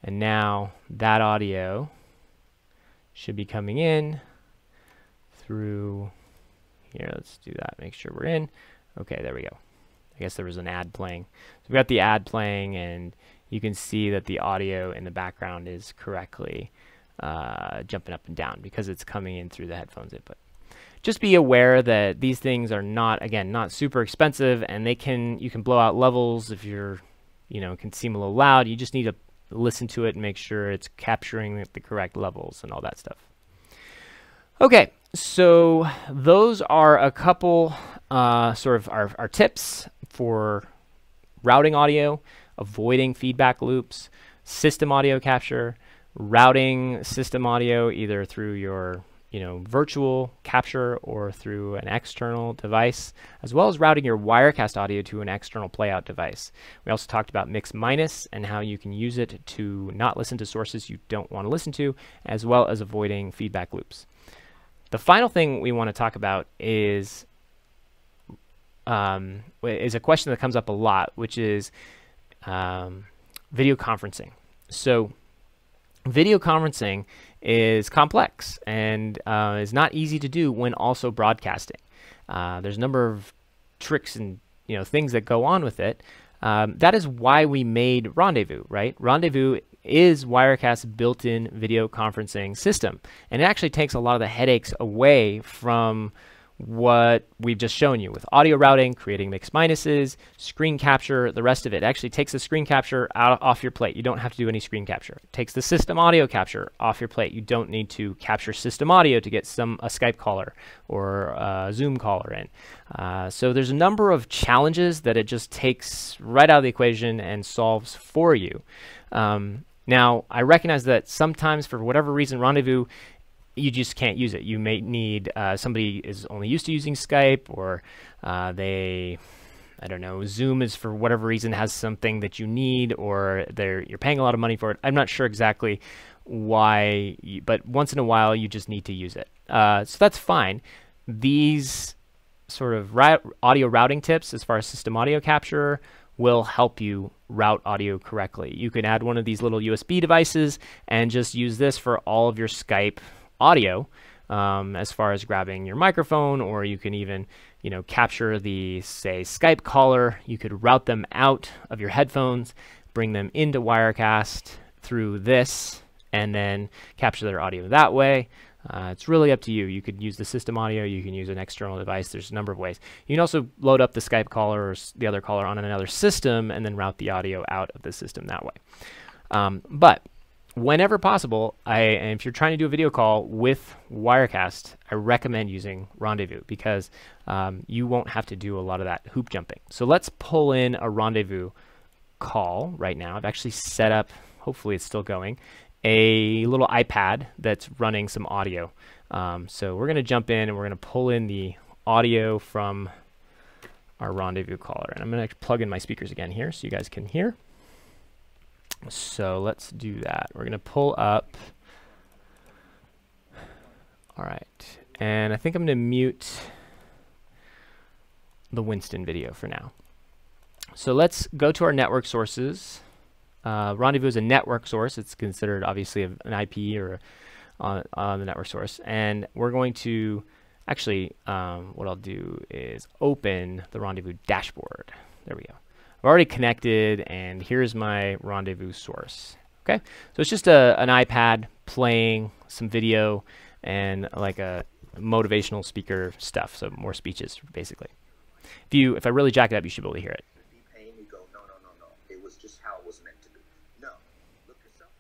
And now that audio should be coming in through here. Let's do that, make sure we're in. Okay, there we go. I guess there was an ad playing. So we've got the ad playing, and you can see that the audio in the background is correctly jumping up and down because it's coming in through the headphones input. Just be aware that these things are not, again, not super expensive, and you can blow out levels if you're, you know, it can seem a little loud. You just need to listen to it and make sure it's capturing the correct levels and all that stuff. Okay, so those are a couple sort of our tips for routing audio, avoiding feedback loops, system audio capture, routing system audio either through your virtual capture or through an external device, as well as routing your Wirecast audio to an external playout device. We also talked about mix minus and how you can use it to not listen to sources you don't want to listen to, as well as avoiding feedback loops. The final thing we want to talk about is a question that comes up a lot, which is video conferencing. So video conferencing is complex and is not easy to do when also broadcasting. There's a number of tricks and things that go on with it. That is why we made Rendezvous, right? Rendezvous is Wirecast's built-in video conferencing system, and it actually takes a lot of the headaches away from what we've just shown you with audio routing, creating mix minuses, screen capture, the rest of it. It actually takes the screen capture off your plate. You don't have to do any screen capture. It takes the system audio capture off your plate. You don't need to capture system audio to get a Skype caller or a Zoom caller in. So there's a number of challenges that it just takes right out of the equation and solves for you. Now, I recognize that sometimes for whatever reason, Rendezvous, you just can't use it. You may need somebody is only used to using Skype, or I don't know, Zoom is for whatever reason has something that you need, or you're paying a lot of money for it. I'm not sure exactly why, but once in a while you just need to use it. So that's fine. These sort of audio routing tips as far as system audio capture will help you route audio correctly. You can add one of these little USB devices and just use this for all of your Skype audio as far as grabbing your microphone, or you can even capture the, say, Skype caller. You could route them out of your headphones, bring them into Wirecast through this, and then capture their audio that way. It's really up to you. You could use the system audio, you can use an external device. There's a number of ways. You can also load up the Skype caller or the other caller on another system and then route the audio out of the system that way. But whenever possible, and if you're trying to do a video call with Wirecast, I recommend using Rendezvous because you won't have to do a lot of that hoop jumping. So let's pull in a Rendezvous call right now. I've actually set up, hopefully it's still going, a little iPad that's running some audio. So we're going to jump in and we're going to pull in the audio from our Rendezvous caller. And I'm going to plug in my speakers again here so you guys can hear. So let's do that. We're going to pull up. All right. And I think I'm going to mute the Winston video for now. So let's go to our network sources. Rendezvous is a network source. It's considered obviously an IP or on the network source. And we're going to actually, what I'll do is open the Rendezvous dashboard. There we go. I've already connected, and here's my Rendezvous source. Okay, so it's just an iPad playing some video, and like a motivational speaker stuff, so more speeches basically. If I really jack it up, you should be able to hear it. You go, no. It was just how it was meant to be. No. Look yourself.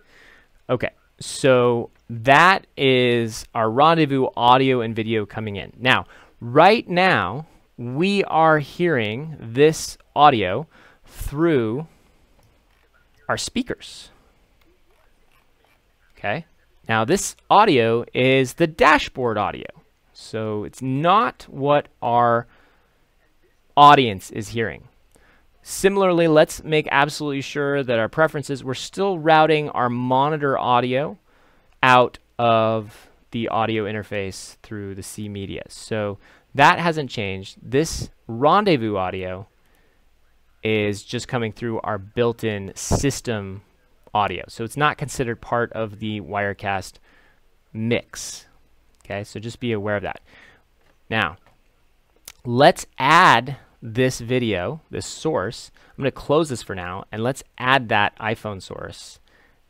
Okay, so that is our Rendezvous audio and video coming in. Now, right now, we are hearing this audio through our speakers. Okay, now this audio is the dashboard audio. So it's not what our audience is hearing. Similarly, let's make absolutely sure that our preferences, we're still routing our monitor audio out of the audio interface through the C media. So that hasn't changed. This Rendezvous audio is just coming through our built-in system audio. So it's not considered part of the Wirecast mix. Okay, so just be aware of that. Now, let's add this video, this source. I'm going to close this for now, and let's add that iPhone source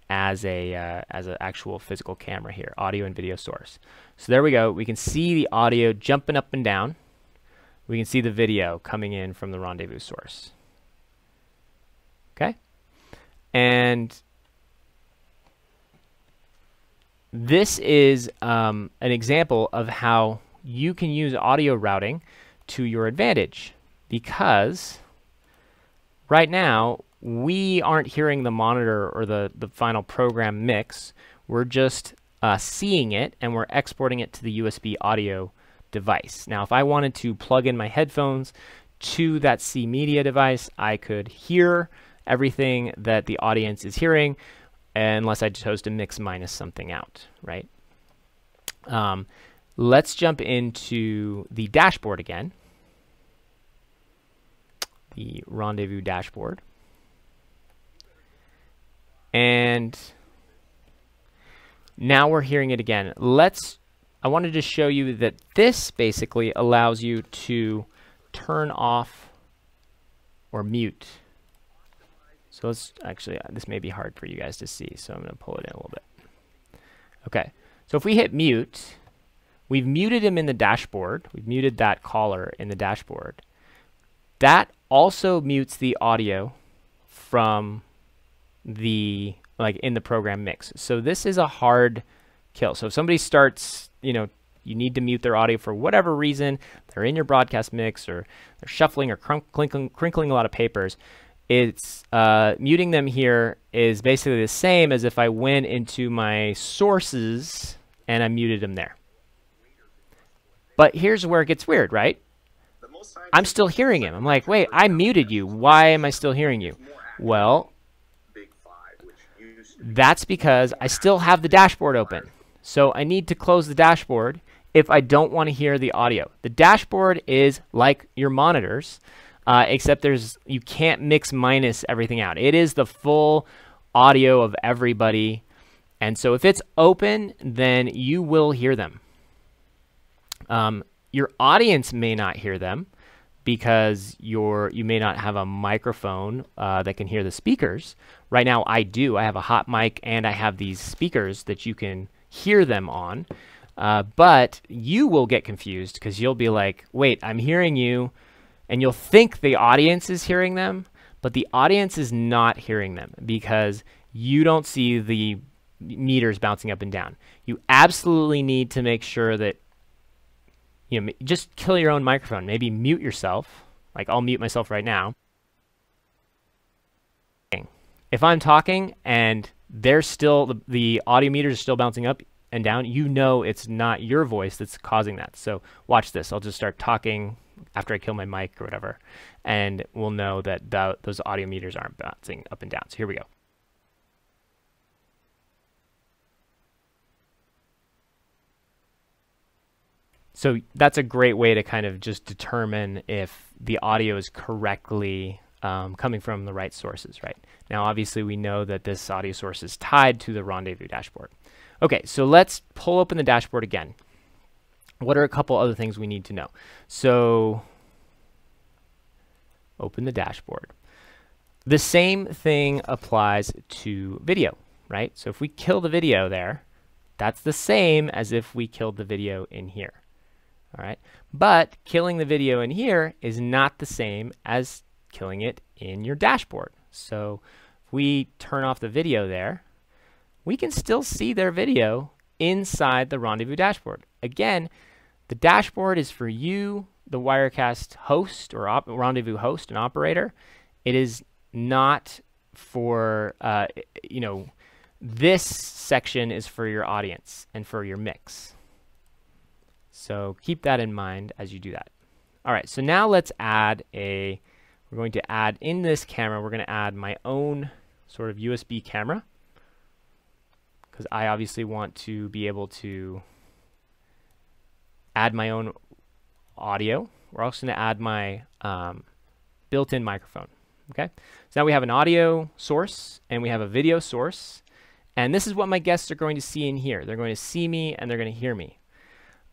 as an actual physical camera here, audio and video source. So there we go. We can see the audio jumping up and down. We can see the video coming in from the Rendezvous source. Okay, and this is an example of how you can use audio routing to your advantage, because right now we aren't hearing the monitor or the final program mix. We're just seeing it, and we're exporting it to the USB audio device. Now, if I wanted to plug in my headphones to that C media device, I could hear everything that the audience is hearing, unless I chose to mix minus something out, right? Let's jump into the dashboard again, the Rendezvous dashboard. And now we're hearing it again. I wanted to show you that this basically allows you to turn off or mute. So let's actually, this may be hard for you guys to see, so I'm going to pull it in a little bit. Okay, so if we hit mute, we've muted him in the dashboard. We've muted that caller in the dashboard. That also mutes the audio from the, like, in the program mix. So this is a hard kill. So if somebody starts, you need to mute their audio for whatever reason, they're in your broadcast mix, or they're shuffling or crinkling a lot of papers, it's muting them here is basically the same as if I went into my sources and I muted them there. But here's where it gets weird, right? I'm still hearing him. I'm like, wait, I muted you. Why am I still hearing you? Well, that's because I still have the dashboard open. So I need to close the dashboard if I don't want to hear the audio. The dashboard is like your monitors, except you can't mix minus everything out. It is the full audio of everybody. And so if it's open, then you will hear them. Your audience may not hear them because you may not have a microphone that can hear the speakers. Right now I do. I have a hot mic and I have these speakers that you can hear them on. But you will get confused because you'll be like, wait, I'm hearing you. And you'll think the audience is hearing them, but the audience is not hearing them because you don't see the meters bouncing up and down. You absolutely need to make sure that, just kill your own microphone. Maybe mute yourself. Like, I'll mute myself right now. If I'm talking and there's still, the audio meters are still bouncing up and down, it's not your voice that's causing that. So watch this. I'll just start talking after I kill my mic or whatever, and we'll know that those audio meters aren't bouncing up and down. So here we go. So that's a great way to kind of just determine if the audio is correctly coming from the right sources, right? Now, obviously, we know that this audio source is tied to the Rendezvous dashboard. Okay, so let's pull open the dashboard again. What are a couple other things we need to know? So open the dashboard. The same thing applies to video, right? So if we kill the video there, That's the same as if we killed the video in here. All right, but killing the video in here is not the same as killing it in your dashboard. So if we turn off the video there, we can still see their video inside the Rendezvous dashboard. Again, the dashboard is for you, the Wirecast host or Rendezvous host and operator. It is not for, you know, this section is for your audience and for your mix. So keep that in mind as you do that. All right, so now let's add we're going to add in this camera, we're going to add my own sort of USB camera, because I obviously want to be able to add my own audio. We're also going to add my built-in microphone. Okay, so now we have an audio source and we have a video source, and this is what my guests are going to see in here. They're going to see me and they're going to hear me.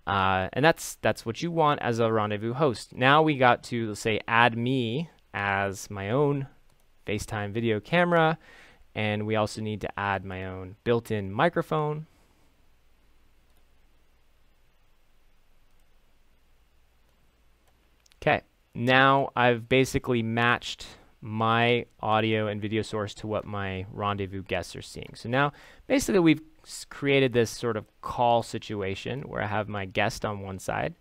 And that's what you want as a Rendezvous host. Now we got to, let's say, add me as my own FaceTime video camera, and we also need to add my own built-in microphone. Okay, now I've basically matched my audio and video source to what my Rendezvous guests are seeing. So now basically we've created this sort of call situation where I have my guest on one side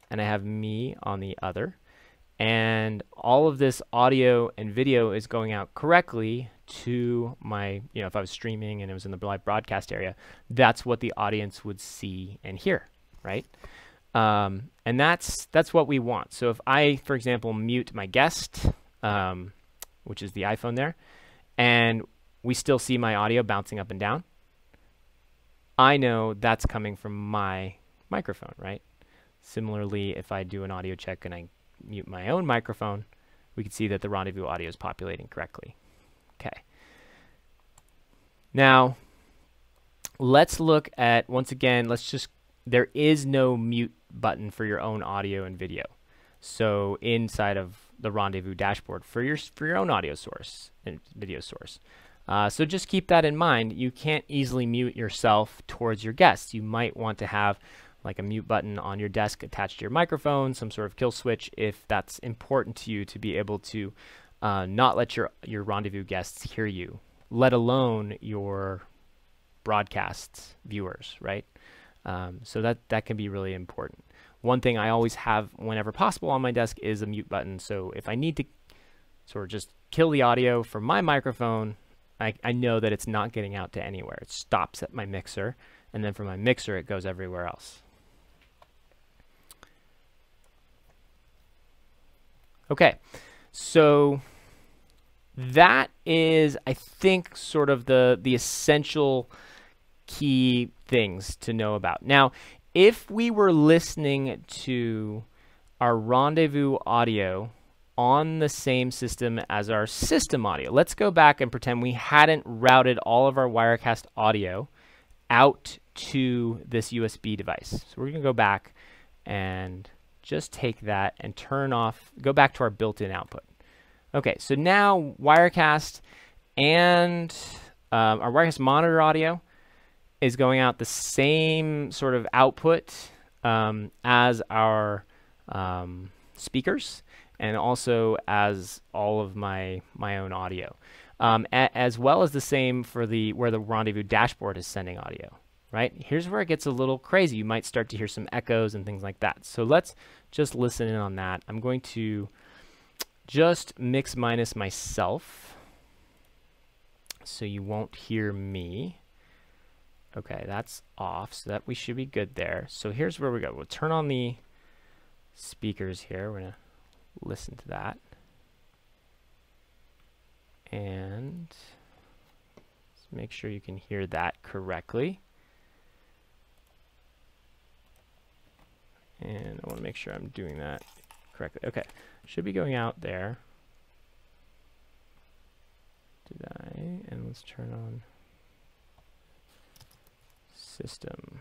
and I have me on the other, and all of this audio and video is going out correctly to my, you know, if I was streaming and it was in the live broadcast area, that's what the audience would see and hear, right? And that's what we want. So if I, for example, mute my guest, which is the iPhone there, and we still see my audio bouncing up and down, I know that's coming from my microphone, right? Similarly, if I do an audio check and I mute my own microphone, we can see that the Rendezvous audio is populating correctly. Okay. Now, let's look at, once again, there is no mute button for your own audio and video. So inside of the Rendezvous dashboard for your own audio source and video source. So just keep that in mind. You can't easily mute yourself towards your guests. You might want to have like a mute button on your desk attached to your microphone, some sort of kill switch, if that's important to you to be able to not let your Rendezvous guests hear you, let alone your broadcast viewers, right? So that can be really important. One thing I always have whenever possible on my desk is a mute button. So if I need to sort of just kill the audio from my microphone, I know that it's not getting out to anywhere. It stops at my mixer, and then from my mixer it goes everywhere else. Okay, so that is, I think, sort of the essential key things to know about. Now, if we were listening to our Rendezvous audio on the same system as our system audio, let's go back and pretend we hadn't routed all of our Wirecast audio out to this USB device. So we're going to go back and just take that and go back to our built-in output. Okay, so now Wirecast and our Wirecast monitor audio is going out the same sort of output as our speakers, and also as all of my own audio, as well as the same for where the Rendezvous dashboard is sending audio. Right? Here's where it gets a little crazy. You might start to hear some echoes and things like that. So let's just listen in on that. I'm going to just mix minus myself so you won't hear me. Okay, that's off, so that we should be good there. So here's where we go. We'll turn on the speakers here. We're going to listen to that. And let's make sure you can hear that correctly. And I want to make sure I'm doing that correctly. Okay, should be going out there. Did I? And let's turn on system.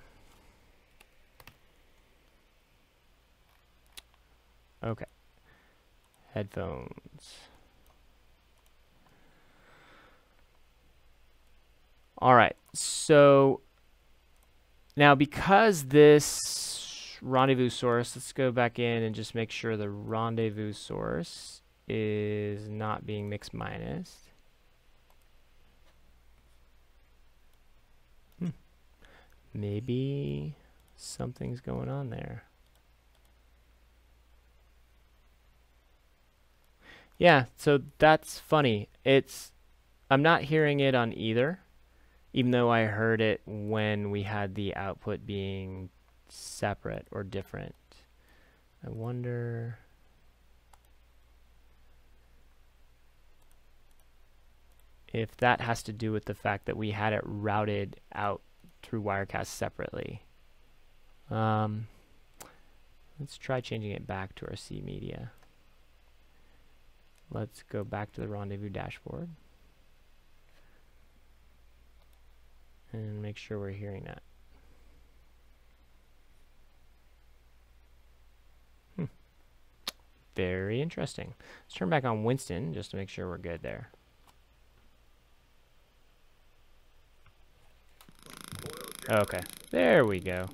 Okay, headphones. All right, so Now, because this rendezvous source, let's go back in and just make sure the rendezvous source is not being mix minus. Maybe something's going on there. Yeah, so that's funny. I'm not hearing it on either, even though I heard it when we had the output being separate or different. I wonder if that has to do with the fact that we had it routed out through Wirecast separately. Let's try changing it back to our C media. Let's go back to the rendezvous dashboard and make sure we're hearing that. Very interesting. Let's turn back on Winston just to make sure we're good there. Okay, there we go.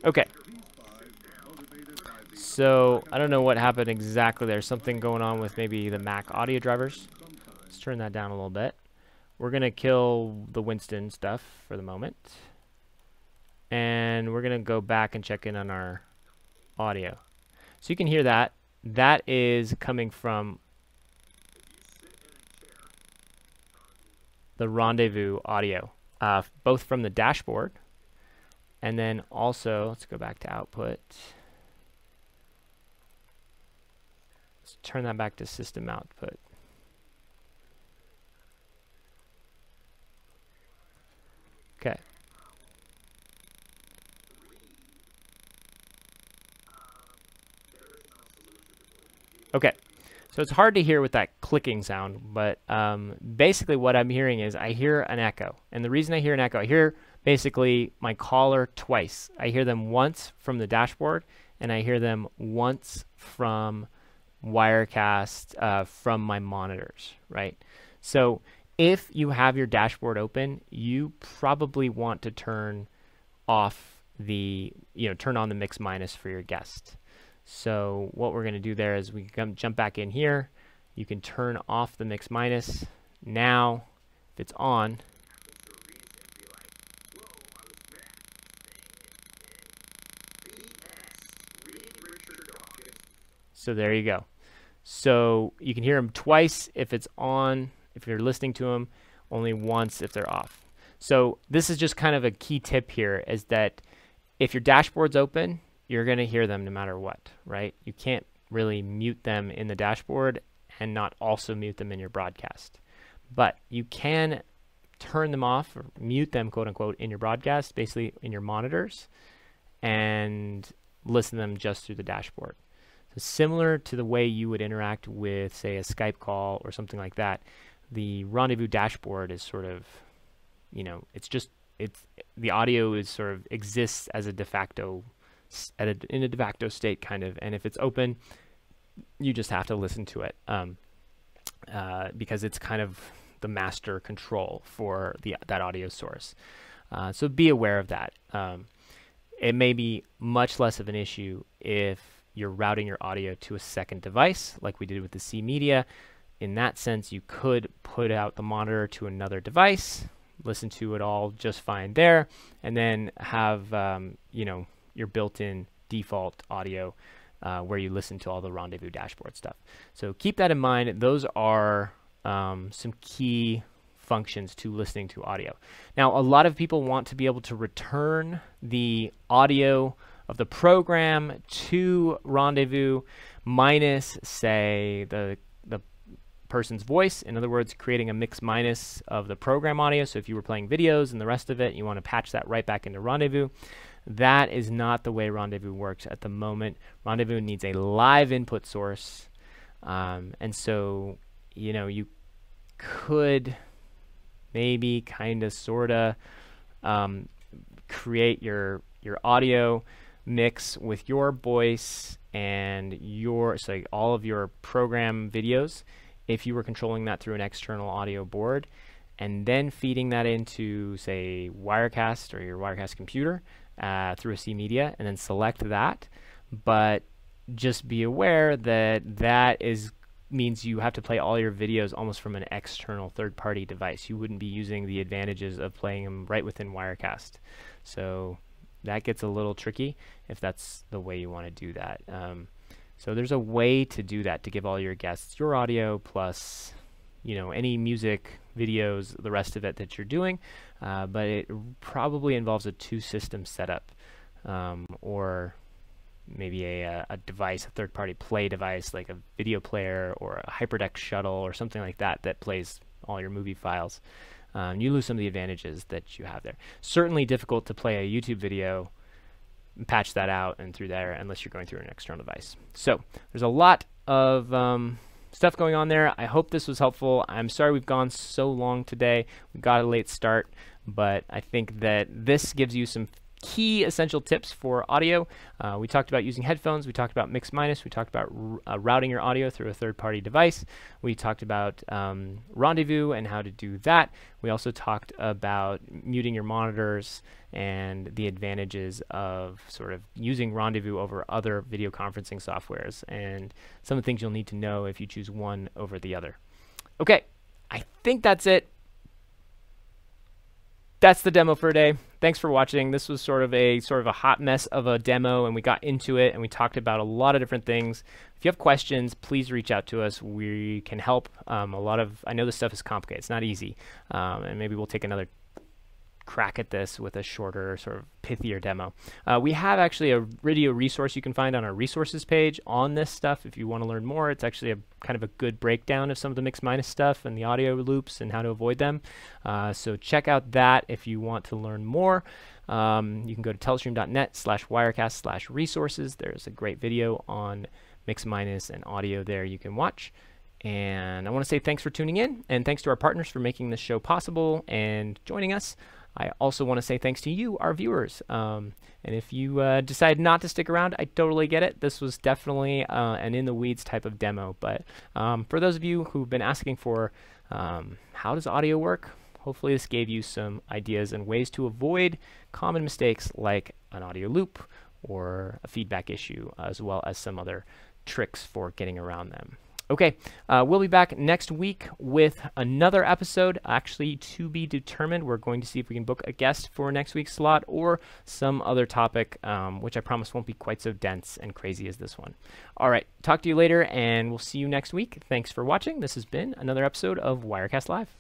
Okay. So, I don't know what happened exactly. There's something going on with maybe the Mac audio drivers. Let's turn that down a little bit. We're going to kill the Winston stuff for the moment. And we're going to go back and check in on our audio. So you can hear that. That is coming from the rendezvous audio, both from the dashboard and then also, let's go back to output. Let's turn that back to system output. Okay. Okay, so it's hard to hear with that clicking sound, but basically what I'm hearing is I hear an echo. And the reason I hear an echo, I hear basically my caller twice. I hear them once from the dashboard, and I hear them once from Wirecast from my monitors, right? So if you have your dashboard open, you probably want to turn off the, turn on the mix minus for your guest. So what we're going to do there is we can jump back in here. You can turn off the mix minus. Now, if it's on, so there you go. So you can hear them twice if it's on, if you're listening to them, only once if they're off. So this is just kind of a key tip here, is that if your dashboard's open, you're going to hear them no matter what, right? You can't really mute them in the dashboard and not also mute them in your broadcast. But you can turn them off or mute them, quote unquote, in your broadcast, basically in your monitors, and listen to them just through the dashboard. So similar to the way you would interact with, say, a Skype call or something like that, the Rendezvous dashboard is sort of, the audio is sort of exists as a de facto in a de facto state, kind of, and if it's open, you just have to listen to it because it's kind of the master control for that audio source. So be aware of that. It may be much less of an issue if you're routing your audio to a second device, like we did with the C media. In that sense, you could put out the monitor to another device, listen to it all just fine there, and then have your built-in default audio where you listen to all the Rendezvous dashboard stuff. So keep that in mind. Those are some key functions to listening to audio. Now, a lot of people want to be able to return the audio of the program to Rendezvous minus, say, the person's voice. In other words, creating a mix minus of the program audio. So if you were playing videos and the rest of it, you want to patch that right back into Rendezvous. That is not the way Rendezvous works at the moment. Rendezvous needs a live input source. And so, you could maybe kind of sort of create your audio, mix with your voice and so all of your program videos if you were controlling that through an external audio board, and then feeding that into, say, Wirecast or your Wirecast computer through a C Media, and then select that. But just be aware that that means you have to play all your videos almost from an external third-party device. You wouldn't be using the advantages of playing them right within Wirecast. So that gets a little tricky if that's the way you want to do that. So there's a way to do that, to give all your guests your audio plus, you know, any music, videos, the rest of it that you're doing. But it probably involves a two-system setup, or maybe a device, a third-party play device like a video player or a HyperDeck shuttle or something like that that plays all your movie files. You lose some of the advantages that you have there. Certainly difficult to play a YouTube video, patch that out and through there unless you're going through an external device. So there's a lot of stuff going on there. I hope this was helpful. I'm sorry we've gone so long today. We got a late start, but I think that this gives you some key essential tips for audio. We talked about using headphones. We talked about mix minus. We talked about routing your audio through a third-party device. We talked about Rendezvous and how to do that. We also talked about muting your monitors and the advantages of sort of using Rendezvous over other video conferencing softwares, and some of the things you'll need to know if you choose one over the other. Okay, I think that's it. That's the demo for today. Thanks for watching. This was sort of a hot mess of a demo, and we got into it and we talked about a lot of different things. If you have questions, please reach out to us. We can help. I know this stuff is complicated. It's not easy, and maybe we'll take another crack at this with a shorter, sort of pithier demo. We have actually a video resource you can find on our resources page on this stuff if you want to learn more. It's actually a kind of a good breakdown of some of the mix minus stuff and the audio loops and how to avoid them. So check out that if you want to learn more. You can go to telestream.net/wirecast/resources. There's a great video on mix minus and audio there you can watch. And I want to say thanks for tuning in, and thanks to our partners for making this show possible and joining us. I also want to say thanks to you, our viewers. And if you decide not to stick around, I totally get it. This was definitely an in-the-weeds type of demo. But for those of you who've been asking for how does audio work, hopefully this gave you some ideas and ways to avoid common mistakes like an audio loop or a feedback issue, as well as some other tricks for getting around them. Okay, we'll be back next week with another episode, actually to be determined. We're going to see if we can book a guest for next week's slot or some other topic, which I promise won't be quite so dense and crazy as this one. All right, talk to you later, and we'll see you next week. Thanks for watching. This has been another episode of Wirecast Live.